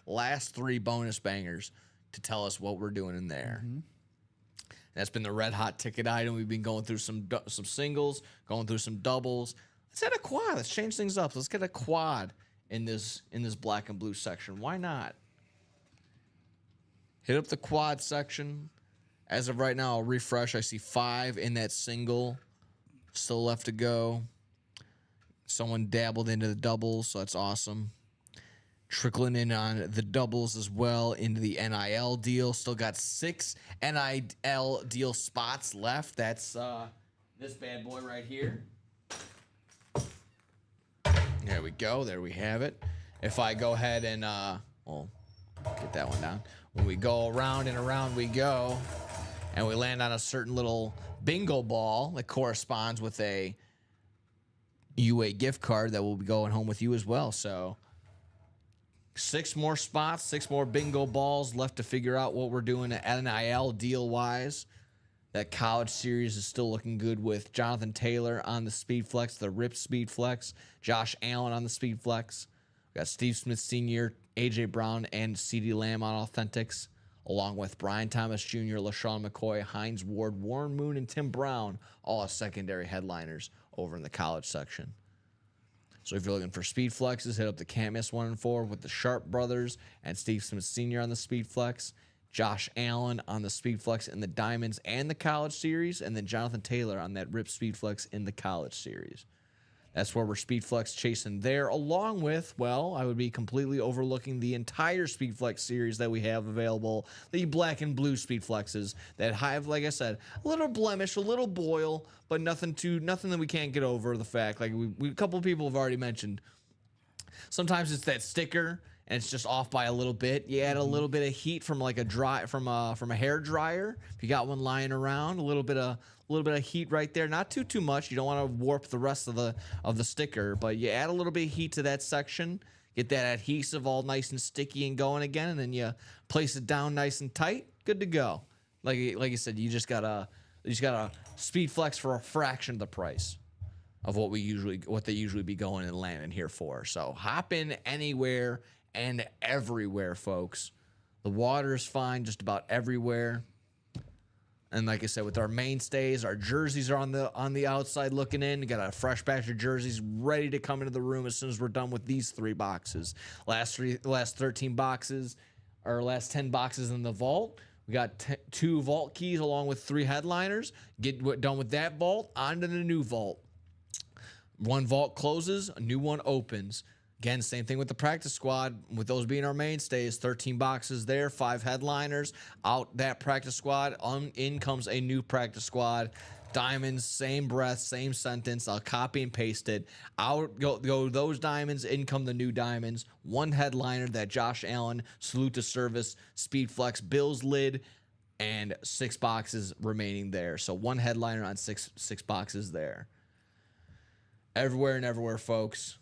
last three bonus bangers to tell us what we're doing in there. Mm-hmm. That's been the red hot ticket item. We've been going through some singles, going through some doubles. Let's add a quad. Let's change things up. Let's get a quad in this black and blue section. Why not? Hit up the quad section. As of right now, I'll refresh. I see 5 in that single. Still left to go. Someone dabbled into the doubles, so that's awesome. Trickling in on the doubles as well into the NIL deal. Still got 6 NIL deal spots left. That's this bad boy right here. There we go. There we have it. If I go ahead and, get that one down. When we go around and around we go, and we land on a certain little bingo ball that corresponds with a UA gift card that will be going home with you as well. So 6 more spots, 6 more bingo balls left to figure out what we're doing at NIL deal wise. That college series is still looking good with Jonathan Taylor on the Speed Flex, the RIP Speed Flex, Josh Allen on the Speed Flex. We got Steve Smith Sr., AJ Brown, and CeeDee Lamb on Authentics, along with Brian Thomas Jr., LaShawn McCoy, Hines Ward, Warren Moon, and Tim Brown, all as secondary headliners over in the college section. So if you're looking for speed flexes, hit up the Can't Miss 1 and 4 with the Sharp brothers and Steve Smith Sr. on the speed flex, Josh Allen on the speed flex in the Diamonds and the college series, and then Jonathan Taylor on that RIP speed flex in the college series. That's where we're speed flex chasing there, along with, well, I would be completely overlooking the entire speed flex series that we have available, the black and blue speed flexes that have, like I said, a little blemish, a little boil, but nothing that we can't get over the fact, like a couple of people have already mentioned. Sometimes it's that sticker and it's just off by a little bit. You add a little bit of heat from like from a hair dryer. If you got one lying around, a little bit of heat right there. Not too much. You don't want to warp the rest of the sticker, but you add a little bit of heat to that section. Get that adhesive all nice and sticky and going again, and then you place it down nice and tight. Good to go. Like you said, you just gotta speed flex for a fraction of the price of what they usually be going and landing here for. So hop in anywhere and everywhere, folks. The water is fine just about everywhere. And like I said, with our mainstays, our jerseys are on the outside looking in. We got a fresh batch of jerseys ready to come into the room as soon as we're done with these 3 boxes. Last 13 boxes, or last 10 boxes in the vault. We got 2 vault keys along with 3 headliners. Get done with that vault, on to the new vault. One vault closes, a new one opens. Again, same thing with the practice squad, with those being our mainstays. 13 boxes there, 5 headliners. Out that practice squad, in comes a new practice squad. Diamonds, same breath, same sentence. I'll copy and paste it. Out go those diamonds, in come the new diamonds. 1 headliner, that Josh Allen, salute to service, speed flex, Bills lid, and 6 boxes remaining there. So 1 headliner on 6 boxes there. Everywhere and everywhere, folks.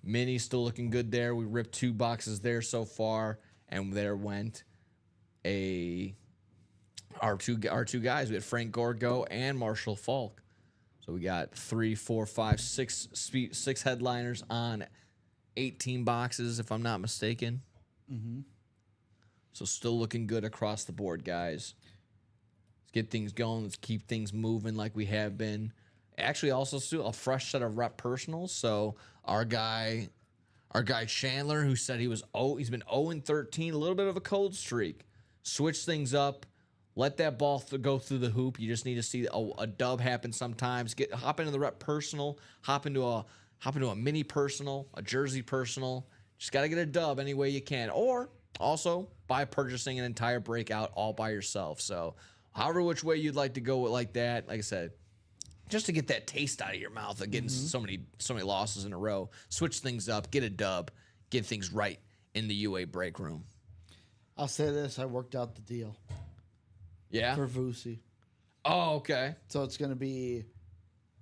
Mini's still looking good there. We ripped 2 boxes there so far, and there went our two guys. We had Frank Gorgo and Marshall Falk. So we got 3, 4, 5, 6 headliners on 18 boxes, if I'm not mistaken. Mm-hmm. So still looking good across the board, guys. Let's get things going. Let's keep things moving like we have been. actually also still a fresh set of rep personals. So our guy Chandler, who said he's been 0-13, a little bit of a cold streak. Switch things up. Let that ball go through the hoop. You just need to see a dub happen sometimes. Hop into the rep personal. Hop into a mini personal, a jersey personal. Just got to get a dub any way you can. Or also by purchasing an entire breakout all by yourself. So however which way you'd like to go with like that, like I said, just to get that taste out of your mouth of getting so many losses in a row. Switch things up, get a dub, get things right in the UA break room. I'll say this: I worked out the deal Yeah. for Vusi. Oh, okay. So it's going to be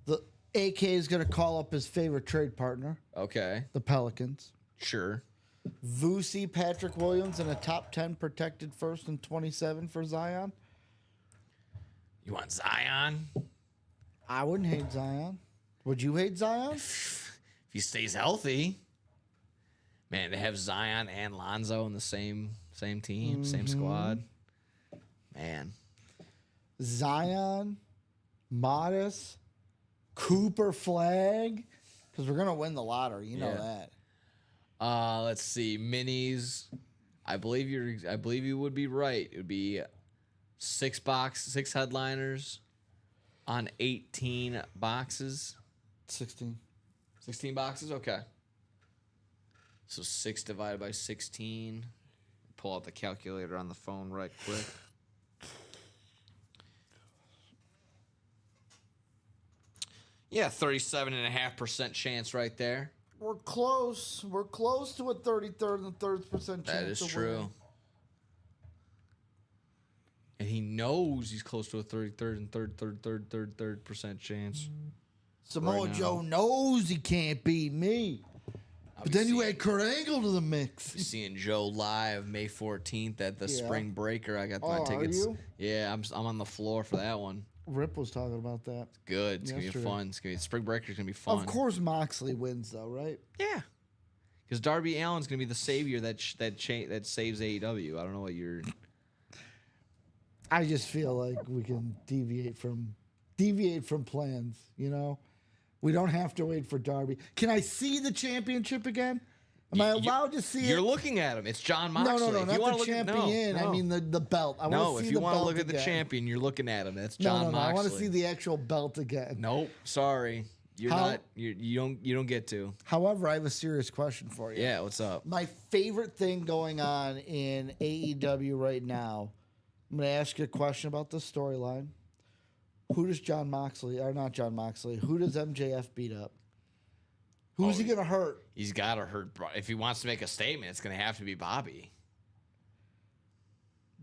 the AK is going to call up his favorite trade partner, Okay. the Pelicans. Sure. Vusi, Patrick Williams, and a top 10 protected first and 27 for Zion. You want Zion? I wouldn't hate Zion. Would you hate Zion? If he stays healthy. Man, to have Zion and Lonzo in the same team, same squad. Man. Zion, Modest, Cooper Flag, because we're gonna win the lottery. You know Yeah. that. Let's see. Minis. I believe you would be right. It would be 6 headliners on 18 boxes. 16. 16 boxes? Okay. So 6 divided by 16. Pull out the calculator on the phone right quick. Yeah, 37.5% chance right there. We're close. We're close to a 33rd and 3rd% chance. That is of true. winning. And he knows he's close to a 33rd and third percent chance. Samoa Right now. Joe knows he can't beat me. But then you add Kurt Angle to the mix. Seeing Joe live May 14th at the Yeah. Spring Breaker. I got my Oh, are tickets. you? Yeah, I'm on the floor for that one. Rip was talking about that. Good. It's gonna be Yesterday. fun. It's gonna be Spring Breaker's gonna be fun. Of course, Moxley wins, though, right? Yeah. Because Darby Allin's gonna be the savior that saves AEW. I don't know what you're. I just feel like we can deviate from plans. You know, we don't have to wait for Darby. Can I see the championship again? Am I allowed to see it? You're looking at him. It's John Moxley. No, If you wanna not the look at- champion. no. I mean the belt. I want No, to see if you the want to belt look at the again. champion, you're looking at him. That's No, John Moxley. I want to see the actual belt again. Nope. Sorry. You're How- not. You don't get to. However, I have a serious question for you. Yeah. What's up? My favorite thing going on in AEW right now, I'm going to ask you a question about the storyline. Who does John Moxley, or not John Moxley, who does MJF beat up? Who's he going to hurt? He's got to hurt. If he wants to make a statement, it's going to have to be Bobby.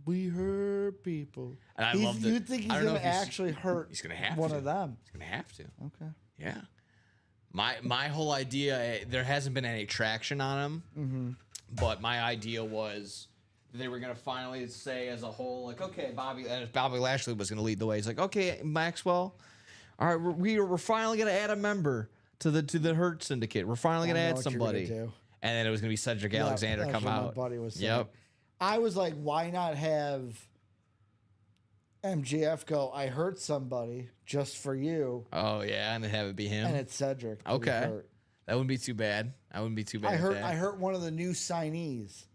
We hurt people. And I love that. You think he's I don't know going to if actually hurt He's going to have one to. of them? He's going to have to. Okay. Yeah. My whole idea, there hasn't been any traction on him, but my idea was they were going to finally say as a whole, like, okay, Bobby Lashley was going to lead the way. He's like, okay, Maxwell, all right, we're finally going to add a member to the Hurt Syndicate. We're finally going to I know add what you're somebody. gonna do. And then it was going to be Cedric Yep, Alexander that's come what out. My buddy was saying. Yep. I was like, why not have MJF go, I hurt somebody just for you, Oh yeah, and then have it be him. and it's Cedric. that he Okay. hurt. That wouldn't be too bad. I wouldn't be too bad. I with hurt. that. I hurt one of the new signees,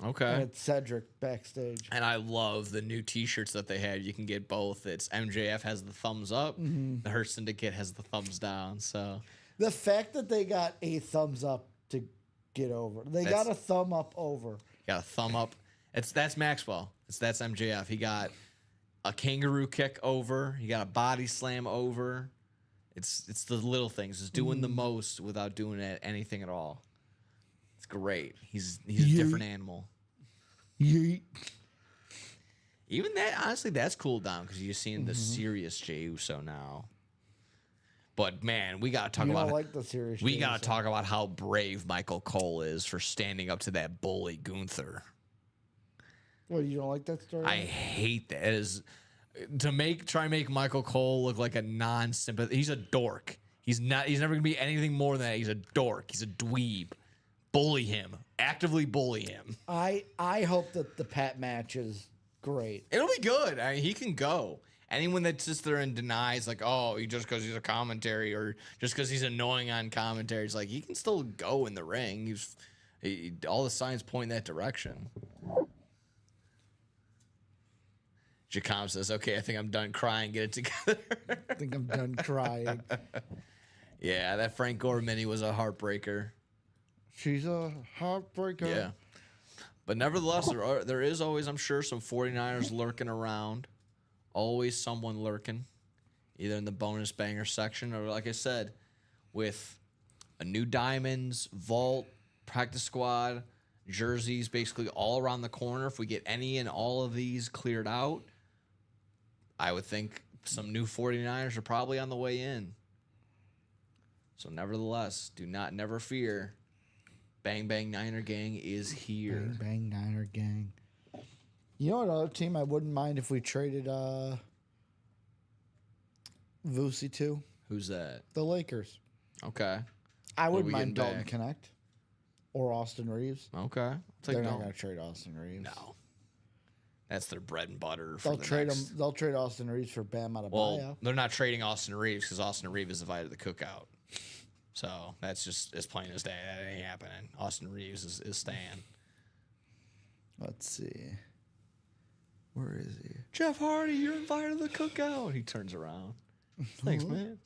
and Okay. it's Cedric backstage. And I love the new T-shirts that they have. You can get both. It's MJF has the thumbs up. Mm-hmm. The Hurt Syndicate has the thumbs down. So The fact that they got a thumbs up to get over, they That's- got a thumb up over. got a thumb up. That's Maxwell. That's MJF. He got a kangaroo kick over. He got a body slam over. It's the little things. It's doing the most without doing anything at all. It's great. He's a different animal. Yeet. Even that, honestly, that's cooled down because you're seeing the serious Jey Uso now. But man, we gotta talk You about don't like the series. we Jey gotta Uso. talk about how brave Michael Cole is for standing up to that bully Gunther. What, you don't like that story? I hate that. It is try and make Michael Cole look like a non-sympath. He's a dork. He's not. He's never gonna be anything more than that. He's a dork. He's a dweeb. Bully him. Actively bully him. I hope that the Pat match is great. It'll be good. I mean, he can go. anyone that sits there and denies, like, oh, just because he's a commentary or just because he's annoying on commentary, it's like he can still go in the ring. All the signs point in that direction. Jacom says, okay, I think I'm done crying. Get it together. I think I'm done crying. Yeah, that Frank Gore mini was a heartbreaker. She's a heartbreaker. Yeah. But nevertheless, there is always, I'm sure, some 49ers lurking around. Always someone lurking, either in the bonus banger section or, like I said, with a new Diamonds, Vault, Practice Squad, jerseys basically all around the corner. If we get any and all of these cleared out, I would think some new 49ers are probably on the way in. So nevertheless, never fear. Bang Bang Niner Gang is here. Bang Bang Niner Gang. You know what other team I wouldn't mind if we traded Vusi to? Who's that? The Lakers. Okay. I What are wouldn't we mind getting Dalton back? Connect or Austin Reeves. Okay. I'll take They're not Dalton. going to trade Austin Reeves. No. That's their bread and butter. For They'll the trade next. him. They'll trade Austin Reeves for Bam Adebayo. Well, they're not trading Austin Reeves because Austin Reeves is invited to the cookout. So that's just as plain as day. That ain't happening. Austin Reeves is staying. Let's see. Where is he? Jeff Hardy, you're invited to the cookout. He turns around. Thanks, man.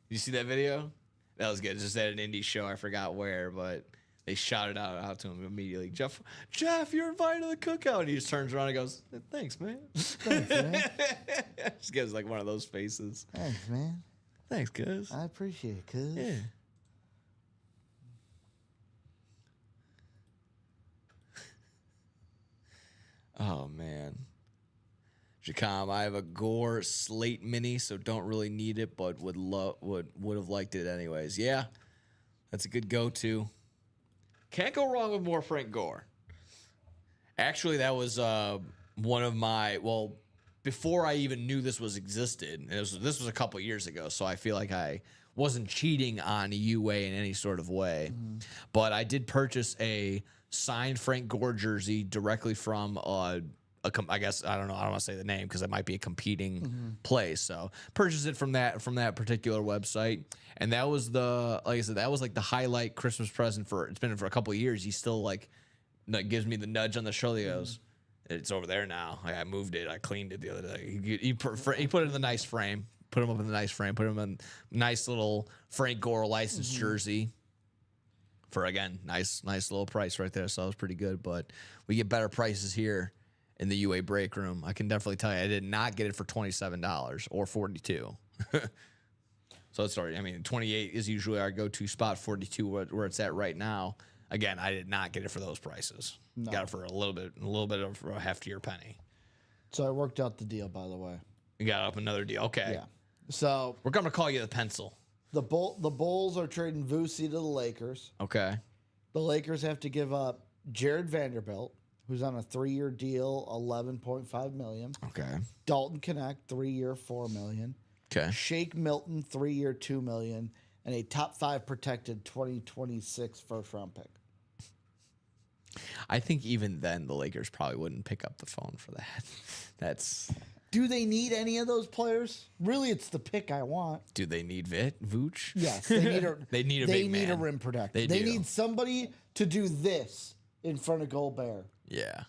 You see that video? That was good. Just at an indie show. I forgot where, but they shouted out to him immediately. Jeff, you're invited to the cookout. And he just turns around and goes, thanks, man. Thanks, man. Just gives like one of those faces. Thanks, man. Thanks, cuz. I appreciate it, cuz. Yeah. Oh, man. Jacom, I have a Gore Slate Mini, so don't really need it, but would have liked it anyways. Yeah, that's a good go-to. Can't go wrong with more Frank Gore. Actually, that was one of my, well, before I even knew this existed, and this was a couple years ago, so I feel like I wasn't cheating on UA in any sort of way. But I did purchase a signed Frank Gore jersey directly from I guess I don't want to say the name because it might be a competing place. So purchased it from that particular website, and that was like I said, that was like the highlight Christmas present for. It's been for a couple of years. He still like gives me the nudge on the shoulder. He goes, "It's over there now. I moved it. I cleaned it the other day." He put it in the nice frame. Put him up in the nice frame. Put him in nice little Frank Gore licensed jersey. For again, nice little price right there. So that was pretty good. But we get better prices here in the UA break room. I can definitely tell you, I did not get it for $27 or $42. So it's already, 28 is usually our go-to spot. 42 where it's at right now. Again, I did not get it for those prices. No. Got it for a little bit of a heftier penny. So I worked out the deal, by the way. You got up another deal. Okay. Yeah. So We're going to call you the pencil. the Bulls are trading Vusi to the Lakers. Okay. The Lakers have to give up Jared Vanderbilt, who's on a 3-year deal, $11.5 million. Okay. Dalton Connect, 3-year, $4 million. Okay. Shake Milton, 3-year, $2 million, and a top 5 protected 2026 first-round pick. I think even then the Lakers probably wouldn't pick up the phone for that. That's. Do they need any of those players? Really, it's the pick I want. Do they need Vooch? Yes, they need a They need a they big need man. a rim protector. They They do. need somebody to do this in front of Gobert. Yeah.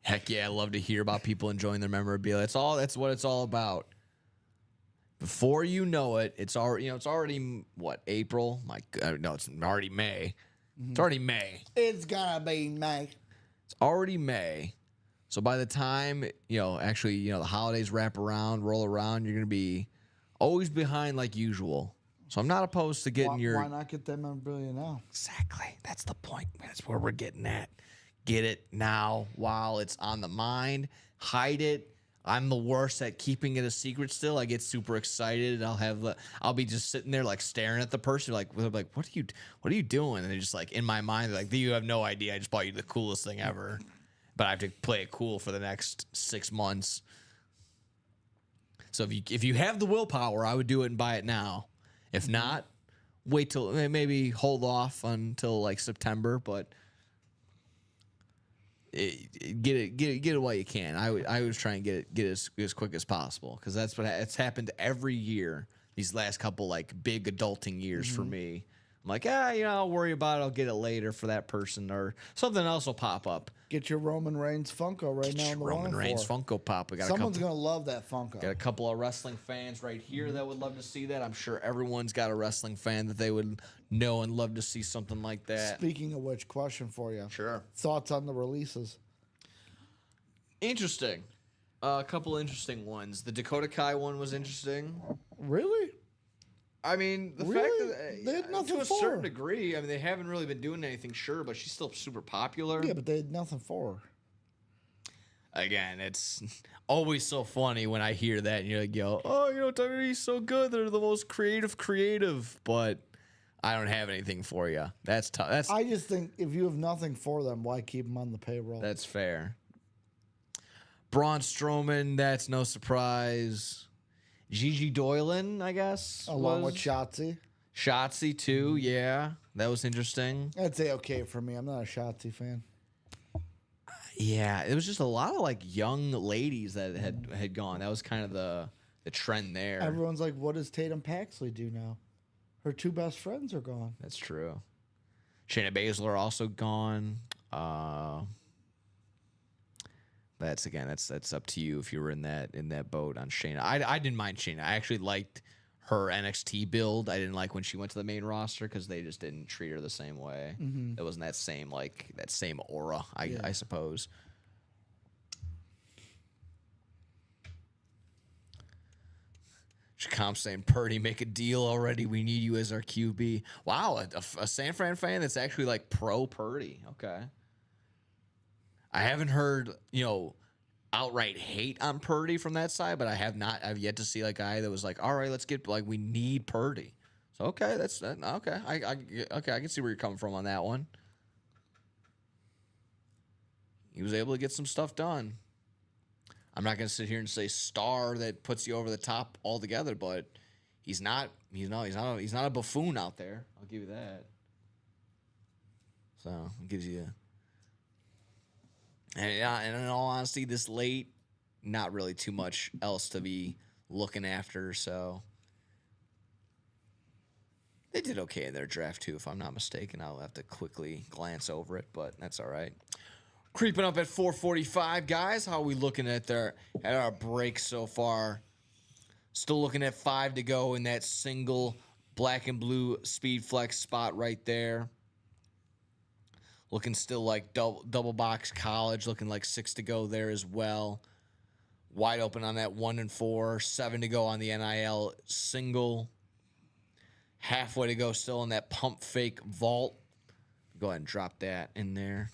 Heck yeah, I love to hear about people enjoying their memorabilia. That's what it's all about. Before you know it, it's already what, April? No, it's already May. It's already May. It's gotta be May. It's already May. So by the time, the holidays roll around, you're going to be always behind like usual. So I'm not opposed to getting Why not get that memorabilia now? Exactly. That's the point. That's where we're getting at. Get it now while it's on the mind. Hide it. I'm the worst at keeping it a secret still. I get super excited. I'll be just sitting there like staring at the person like what are you doing? And they're just like in my mind, they're like, you have no idea. I just bought you the coolest thing ever. But I have to play it cool for the next 6 months. So if you have the willpower, I would do it and buy it now. If not, wait till maybe hold off until like September. But get it while you can. I was trying to get it as quick as possible because that's what it's happened every year. These last couple like big adulting years for me. I'm like, I'll worry about it. I'll get it later for that person or something else will pop up. Get your Roman Reigns Funko right now in the Roman wrong Reigns floor. Funko Pop. We got Someone's gonna love that Funko. got a couple of wrestling fans right here that would love to see that. I'm sure everyone's got a wrestling fan that they would know and love to see something like that. Speaking of which, question for you. Sure. Thoughts on the releases? Interesting. A couple interesting ones. The Dakota Kai one was interesting. Really? I mean, the Really? fact that They had nothing to a for certain her. degree, I mean, they haven't really been doing anything, sure, but she's still super popular. Yeah, but they had nothing for her. Again, it's always so funny when I hear that and you're like, WWE's so good. They're the most creative, but I don't have anything for you. That's tough. I just think if you have nothing for them, why keep them on the payroll? That's fair. Braun Strowman, that's no surprise. Gigi Doylan, I guess. Along with Shotzi. Shotzi, too, yeah. That was interesting. I'd say okay for me. I'm not a Shotzi fan. Yeah, it was just a lot of like young ladies that had gone. That was kind of the trend there. Everyone's like, what does Tatum Paxley do now? Her two best friends are gone. That's true. Shayna Baszler also gone. That's up to you if you were in that boat on Shayna. I didn't mind Shayna. I actually liked her NXT build. I didn't like when she went to the main roster because they just didn't treat her the same way. It wasn't that same aura, I suppose. Comp saying, Purdy, make a deal already. We need you as our QB. Wow, a San Fran fan that's actually like pro Purdy. Okay. I haven't heard, outright hate on Purdy from that side, but I've yet to see a guy that was like, all right, let's get, we need Purdy. So, okay, okay. I can see where you're coming from on that one. He was able to get some stuff done. I'm not going to sit here and say star that puts you over the top altogether, but he's not a buffoon out there. I'll give you that. So, it gives you and in all honesty, this late, not really too much else to be looking after. So they did okay in their draft too, if I'm not mistaken. I'll have to quickly glance over it, but that's all right. Creeping up at 4:45, guys. How are we looking at our break so far? Still looking at 5 to go in that single black and blue speed flex spot right there. Looking still like double box college, looking like 6 to go there as well. Wide open on that 1 and 4, 7 to go on the NIL single. Halfway to go still in that pump fake vault. Go ahead and drop that in there.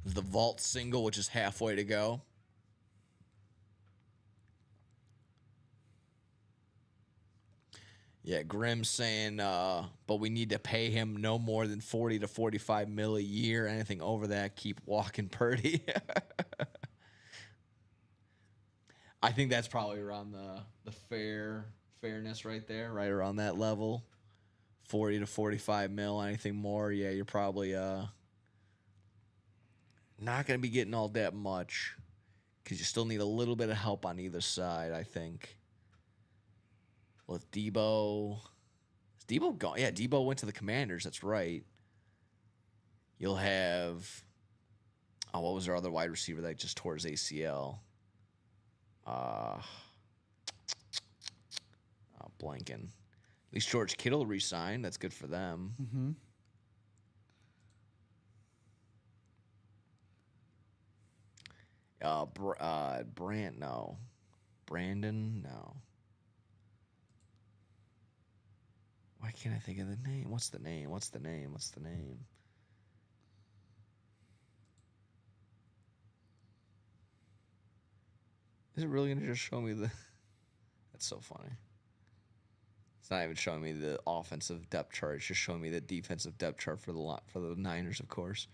The vault single, which is halfway to go. Yeah, Grimm saying, but we need to pay him no more than 40 to 45 mil a year. Anything over that, keep walking Purdy. I think that's probably around the fairness right there, right around that level. 40 to 45 mil, anything more, yeah, you're probably not going to be getting all that much because you still need a little bit of help on either side, I think. With Debo. Is Debo gone? Yeah, Debo went to the Commanders. That's right. You'll have... what was our other wide receiver that just tore his ACL? Blanking. At least George Kittle re-signed. That's good for them. Mm-hmm. Brandon, no. Why can't I think of the name? What's the name? Is it really going to just show me the... That's so funny. It's not even showing me the offensive depth chart. It's just showing me the defensive depth chart for the Niners, of course.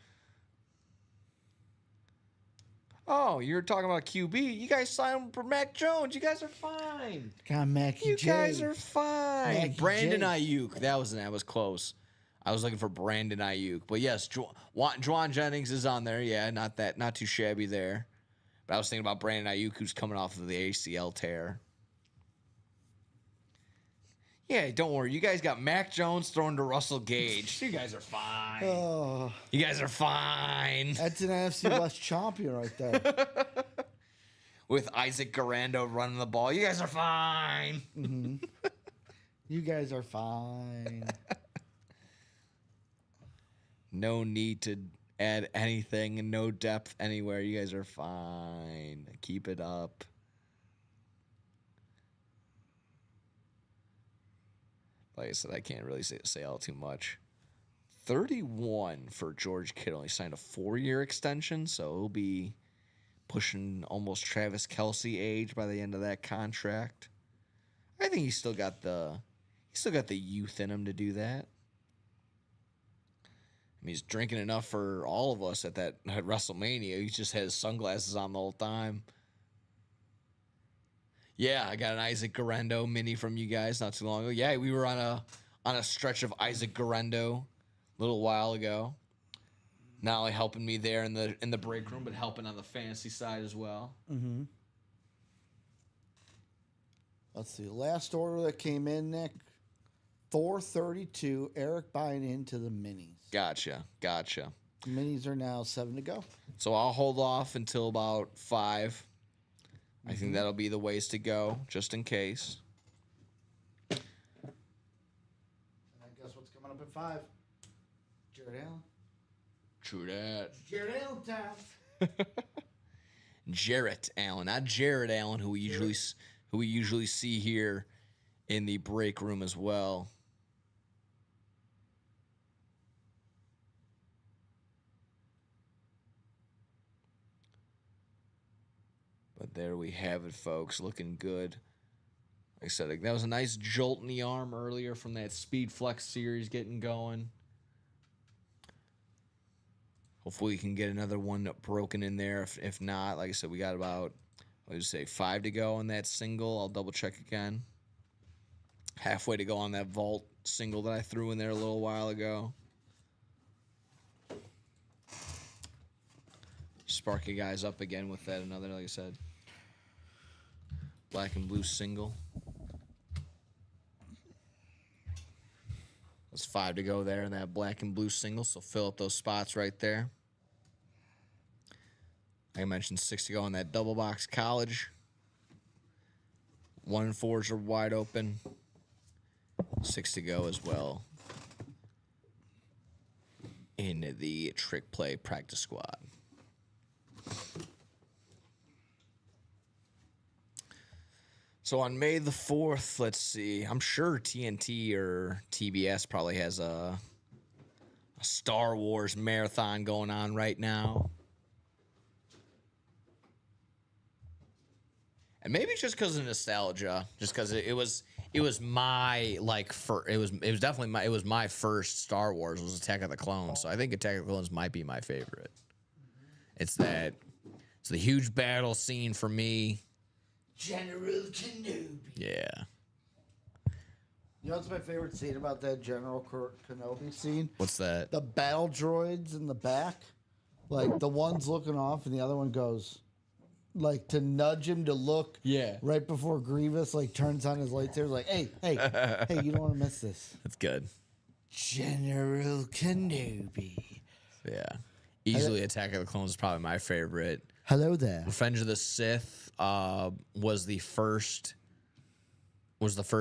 Oh, you're talking about QB. You guys signed for Mac Jones. You guys are fine. God, Mackie You J. guys are fine. Mackie Brandon J. Ayuk. That was close. I was looking for Brandon Ayuk, but yes, Juwan Jennings is on there. Yeah, not too shabby there. But I was thinking about Brandon Ayuk, who's coming off of the ACL tear. Yeah, don't worry. You guys got Mac Jones throwing to Russell Gage. You guys are fine. Oh, You guys are fine. that's an NFC West champion right there. With Isaac Garando running the ball. You guys are fine. You guys are fine. No need to add anything and no depth anywhere. You guys are fine. Keep it up. Like I said, I can't really say all too much. 31 for George Kittle. He signed a 4-year extension, so he'll be pushing almost Travis Kelce age by the end of that contract. I think he's still got the youth in him to do that. I mean, he's drinking enough for all of us at WrestleMania. He just has sunglasses on the whole time. Yeah, I got an Isaac Garando mini from you guys not too long ago. Yeah, we were on a stretch of Isaac Garando a little while ago. Not only helping me there in the break room, but helping on the fantasy side as well. Mm-hmm. Let's see. Last order that came in, Nick. 432. Eric buying into the minis. Gotcha. Minis are now 7 to go. So I'll hold off until about 5. I think that'll be the ways to go, just in case. And I guess what's coming up at 5? Jared Allen. True that. Jared Allen time. Jarrett Allen, not Jared Allen, who we usually see here in the break room as well. But there we have it, folks. Looking good. Like I said, that was a nice jolt in the arm earlier from that Speed Flex series getting going. Hopefully we can get another one broken in there. If not, like I said, we got about, I would say 5 to go on that single. I'll double check again. Halfway to go on that vault single that I threw in there a little while ago. Sparking guys up again with that another, like I said, black and blue single. That's 5 to go there in that black and blue single, so fill up those spots right there. Like I mentioned, 6 to go on that double box college. 1 and 4s are wide open. 6 to go as well in the trick play practice squad. So on May the 4th, let's see. I'm sure TNT or TBS probably has a Star Wars marathon going on right now. And maybe just because of nostalgia, just because it was my it was my first Star Wars was Attack of the Clones. So I think Attack of the Clones might be my favorite. It's the huge battle scene for me. General Kenobi. Yeah. You know what's my favorite scene about that General Kenobi scene? What's that? The battle droids in the back. Like, the one's looking off and the other one goes, like, to nudge him to look. Yeah. Right before Grievous, like, turns on his lightsaber. Like, hey, you don't want to miss this. That's good. General Kenobi. Yeah. Easily Attack of the Clones is probably my favorite. Hello there. Revenge of the Sith was the first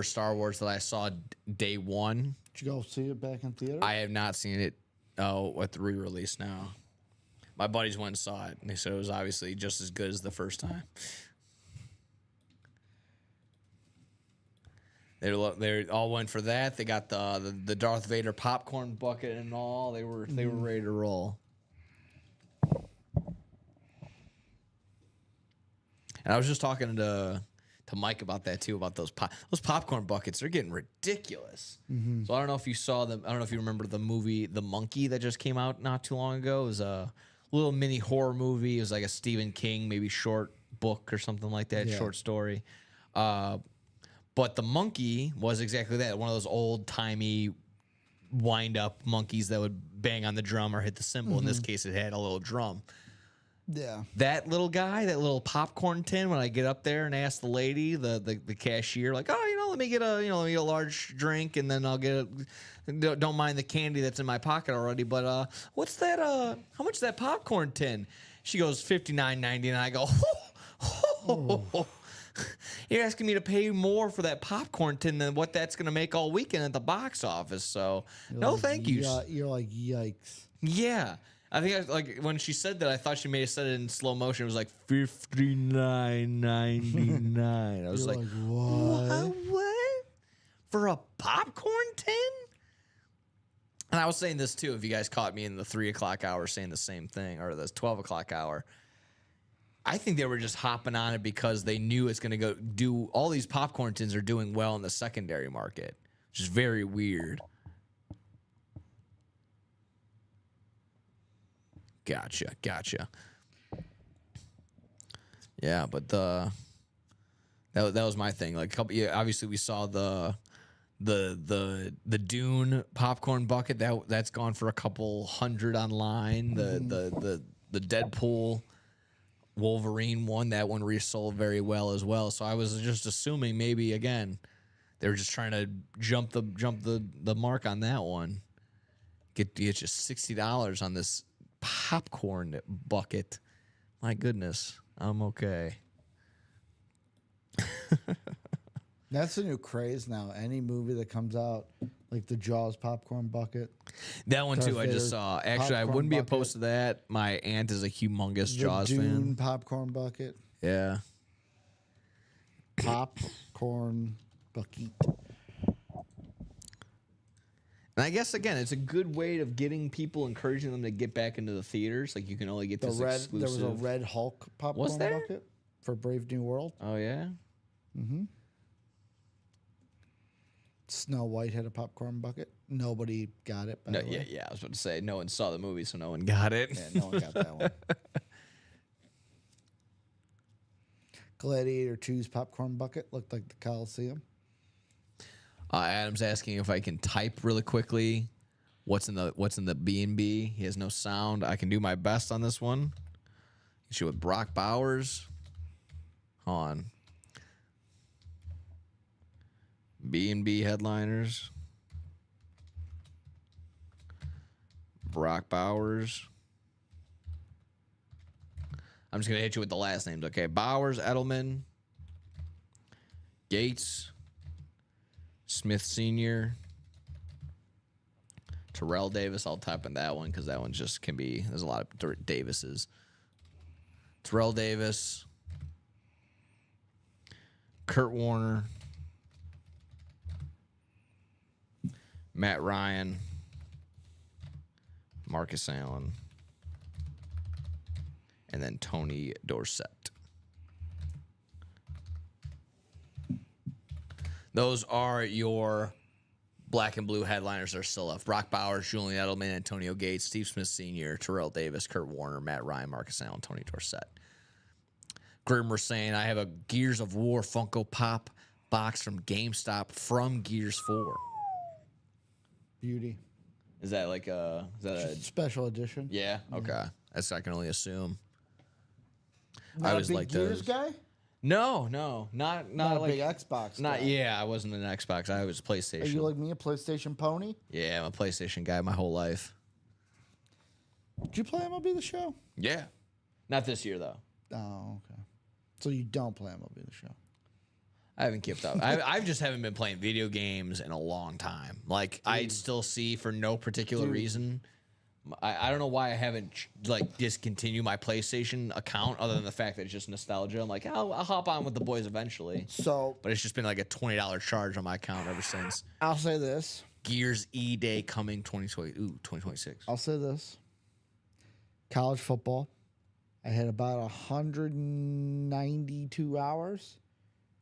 Star Wars that I saw day one. Did you go see it back in theater? I have not seen it at the re-release now. My buddies went and saw it, and they said it was obviously just as good as the first time. They all went for that. They got the Darth Vader popcorn bucket and all. They were ready to roll. And I was just talking to Mike about that too, about those popcorn buckets. They're getting ridiculous. Mm-hmm. So I don't know if you saw them. I don't know if you remember the movie The Monkey that just came out not too long ago. It was a little mini horror movie. It was like a Stephen King maybe short book or something like that, short story. But The Monkey was exactly that. One of those old timey wind up monkeys that would bang on the drum or hit the cymbal. In this case, it had a little drum. Yeah. That little guy, that little popcorn tin, when I get up there and ask the lady, the cashier, like, oh, let me get a large drink, and then I'll get don't mind the candy that's in my pocket already, but what's that? How much is that popcorn tin? She goes $59.99. I go, you're asking me to pay more for that popcorn tin than what that's going to make all weekend at the box office. So no, thank you. You're like, yikes. Yeah. I think when she said that, I thought she may have said it in slow motion. It was like $59.99. I was You're like, what? What? For a popcorn tin? And I was saying this too. If you guys caught me in the 3 o'clock hour saying the same thing, or the 12 o'clock hour, I think they were just hopping on it because they knew it's going to go do. All these popcorn tins are doing well in the secondary market, which is very weird. Gotcha. Yeah, but that was my thing. Like obviously we saw the Dune popcorn bucket that's gone for a couple hundred online. The Deadpool Wolverine one, that one resold very well as well. So I was just assuming maybe again they were just trying to jump the mark on that one. Get you $60 on this popcorn bucket. My goodness, I'm okay. That's a new craze now. Any movie that comes out, like the Jaws popcorn bucket. That one too, Darth I just Vader saw. Actually, I wouldn't be popcorn opposed to that. My aunt is a humongous The Jaws Dune fan. popcorn bucket. Yeah. Popcorn bucket. And I guess again, it's a good way of getting people, encouraging them to get back into the theaters. Like you can only get this exclusive. There was a Red Hulk popcorn there? bucket for Brave New World. Oh yeah. Snow White had a popcorn bucket. Nobody got it. By No, the way. yeah. I was about to say no one saw the movie, so no one got it. Yeah, no one got that one. Gladiator 2's popcorn bucket looked like the Coliseum. Adam's asking if I can type really quickly. What's in the B&B? He has no sound. I can do my best on this one. Issue with Brock Bowers. Hold on. B&B headliners. Brock Bowers. I'm just going to hit you with the last names, okay? Bowers, Edelman, Gates, Smith Sr., Terrell Davis. I'll type in that one because that one just can be, there's a lot of Davises. Terrell Davis, Kurt Warner, Matt Ryan, Marcus Allen, and then Tony Dorsett. Those are your black and blue headliners that are still left. Brock Bowers, Julian Edelman, Antonio Gates, Steve Smith Sr., Terrell Davis, Kurt Warner, Matt Ryan, Marcus Allen, Tony Dorsett. Grimmer saying, I have a Gears of War Funko Pop box from GameStop from Gears 4. Beauty. Is that like a... Is that a... Special edition. Yeah? Okay. That's I can only assume. Not I a was big like Gears those. guy? No. Not Not a like... big Xbox Not guy. yeah, I wasn't an Xbox. I was PlayStation. Are you like me, a PlayStation pony? Yeah, I'm a PlayStation guy my whole life. Did you play MLB The Show? Yeah. Not this year though. Oh, okay. So you don't play MLB The Show? I haven't kept up. I just haven't been playing video games in a long time. Like I still see for no particular reason. I don't know why I haven't like discontinued my PlayStation account other than the fact that it's just nostalgia. I'm like, I'll hop on with the boys eventually. So, But it's just been like a $20 charge on my account ever since. I'll say this. Gears E Day coming 2026. I'll say this. College football. I had about 192 hours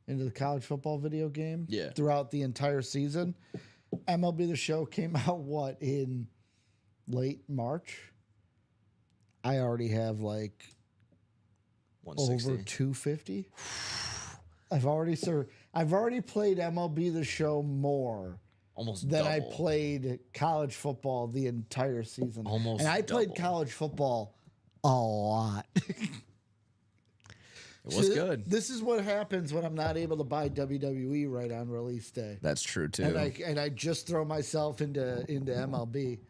into the college football video game. Yeah. Throughout the entire season. MLB The Show came out, in late March? I already have like 160. over 250. I've already played MLB The Show more Almost Then I double. played college football the entire season. Almost And I played double. college football a lot. It was good. This is what happens when I'm not able to buy WWE right on release day. That's true too. And I just throw myself into MLB.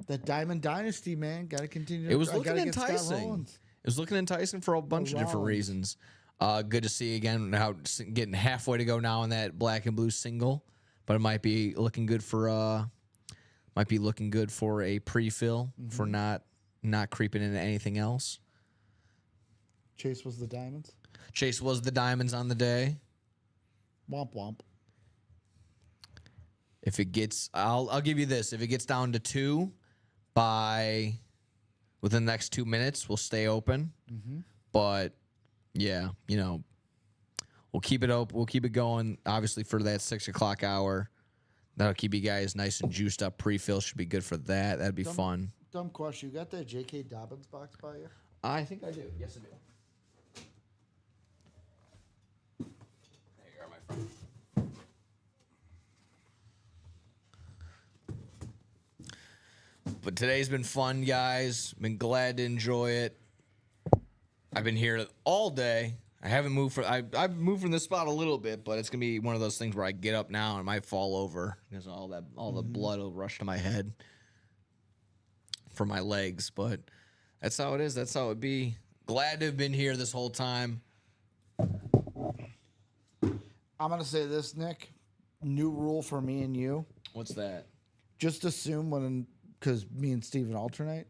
The Diamond Dynasty, man, got to continue. It was I looking gotta get Scott enticing. Rollins. It was looking enticing for a bunch of different Rollins. reasons. Good to see again how getting halfway to go now in that black and blue single, but it might be looking good for a pre-fill for not creeping into anything else. Chase was the Diamonds. Chase was the diamonds on the day. Womp womp. If it gets, I'll give you this. If it gets down to 2 within the next 2 minutes, we'll stay open. But yeah, we'll keep it open. We'll keep it going. Obviously for that 6 o'clock hour, that'll keep you guys nice and juiced up. Pre-fill should be good for that. That'd be fun. Dumb question. You got that J.K. Dobbins box by you? I think I do. Yes, I do. There you are, my friend. But today's been fun, guys. Been glad to enjoy it. I've been here all day. I haven't moved I've moved from this spot a little bit, but it's gonna be one of those things where I get up now and I might fall over because all the blood will rush to my head from my legs. But that's how it is. That's how it be. Glad to have been here this whole time. I'm going to say this, Nick. New rule for me and you. What's that? Just assume because me and Steven alternate,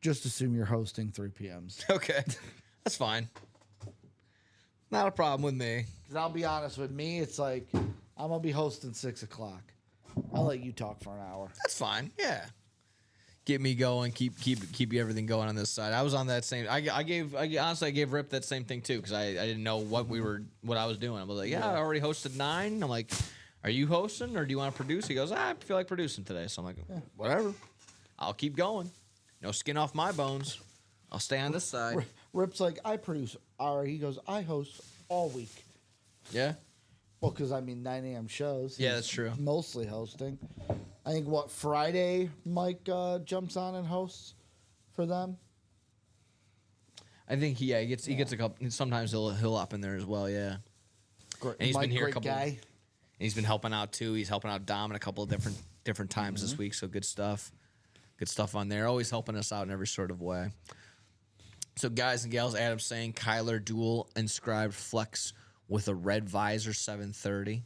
just assume you're hosting 3 p.m.s. Okay, that's fine. Not a problem with me. Because I'll be honest with me, it's like, I'm going to be hosting 6 o'clock. I'll let you talk for an hour. That's fine. Yeah. Get me going. Keep everything going on this side. I was on that same. I honestly I gave Rip that same thing too because I didn't know what I was doing. I was like, I already hosted 9. I'm like, are you hosting or do you want to produce? He goes, I feel like producing today. So I'm like, whatever. I'll keep going. No skin off my bones. I'll stay on this side. Rip's like, I produce. He goes, I host all week. Yeah. Well, because 9 a.m. shows. Yeah, He's that's true. Mostly hosting. I think Friday Mike jumps on and hosts for them. I think he gets a couple. Sometimes he'll hop in there as well. Yeah. Great. And he's been here a great couple. guy. And he's been helping out too. He's helping out Dom in a couple of different times this week. So good stuff. Good stuff on there. Always helping us out in every sort of way. So guys and gals, Adam's saying Kyler dual inscribed flex with a red visor 730.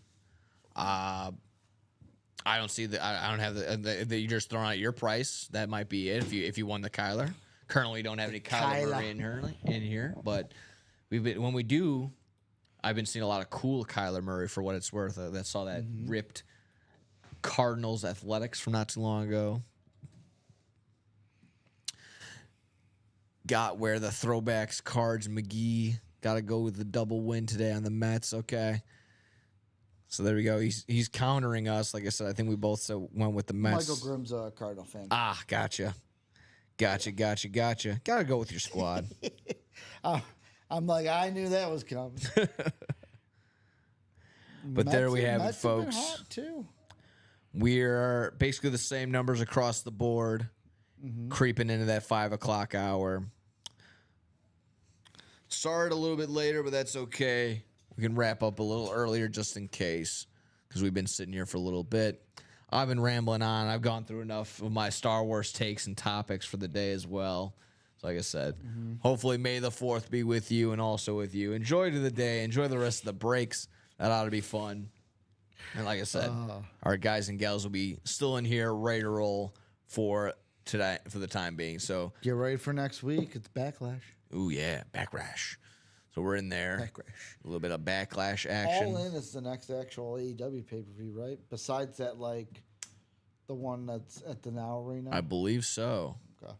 I don't see I don't have the you're just throwing out your price. That might be it if you won the Kyler. Currently, we don't have any Kyler Murray in here, but when we do, I've been seeing a lot of cool Kyler Murray for what it's worth. I saw that ripped Cardinals Athletics from not too long ago. Got where the throwbacks cards McGee. Got to go with the double win today on the Mets. Okay. So there we go. He's countering us. Like I said, I think we both went with the Mets. Michael Grimm's a Cardinal fan. Gotcha. Got to go with your squad. I'm like, I knew that was coming. But there we have it, Mets have been folks. hot too. We're basically the same numbers across the board, creeping into that 5 o'clock hour. Started a little bit later, but that's okay. We can wrap up a little earlier just in case because we've been sitting here for a little bit. I've been rambling on. I've gone through enough of my Star Wars takes and topics for the day as well. So like I said, hopefully May the 4th be with you and also with you. Enjoy the day. Enjoy the rest of the breaks. That ought to be fun. And like I said, our guys and gals will be still in here ready to roll for today for the time being. So Get ready for next week. It's Backlash. ooh yeah, Backlash. So we're in there. Backlash. A little bit of Backlash action. All In is the next actual AEW pay-per-view, right? Besides that, like, the one that's at the Now Arena? I believe so. Okay.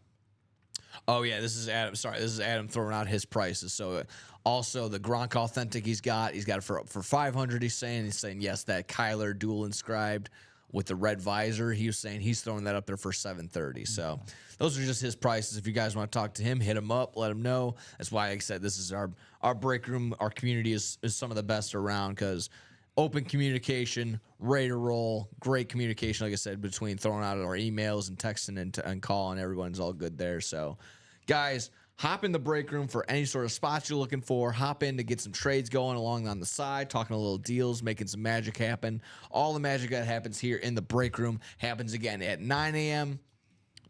Oh yeah, this is Adam. Sorry, this is Adam throwing out his prices. So also the Gronk Authentic he's got it for $500. He's saying yes, that Kyler dual inscribed with the red visor. He was saying he's throwing that up there for $730. So those are just his prices. If you guys want to talk to him, hit him up, let him know. That's why I said this is our break room. Our community is some of the best around because open communication, ready to roll. Great communication, like I said, between throwing out our emails and texting and calling. Everyone's all good there. So, guys, hop in the break room for any sort of spots you're looking for. Hop in to get some trades going along on the side, talking a little deals, making some magic happen. All the magic that happens here in the break room happens again at 9 a.m.,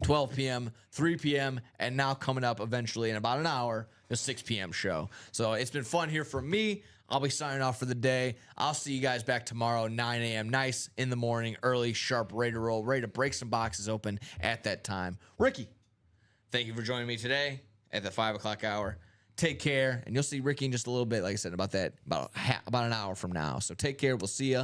12 p.m., 3 p.m., and now coming up eventually in about an hour, the 6 p.m. show. So it's been fun here for me. I'll be signing off for the day. I'll see you guys back tomorrow, 9 a.m. Nice in the morning, early, sharp, ready to roll, ready to break some boxes open at that time. Ricky, thank you for joining me today at the 5 o'clock hour. Take care, and you'll see Ricky in just a little bit, like I said, about an hour from now. So take care. We'll see you.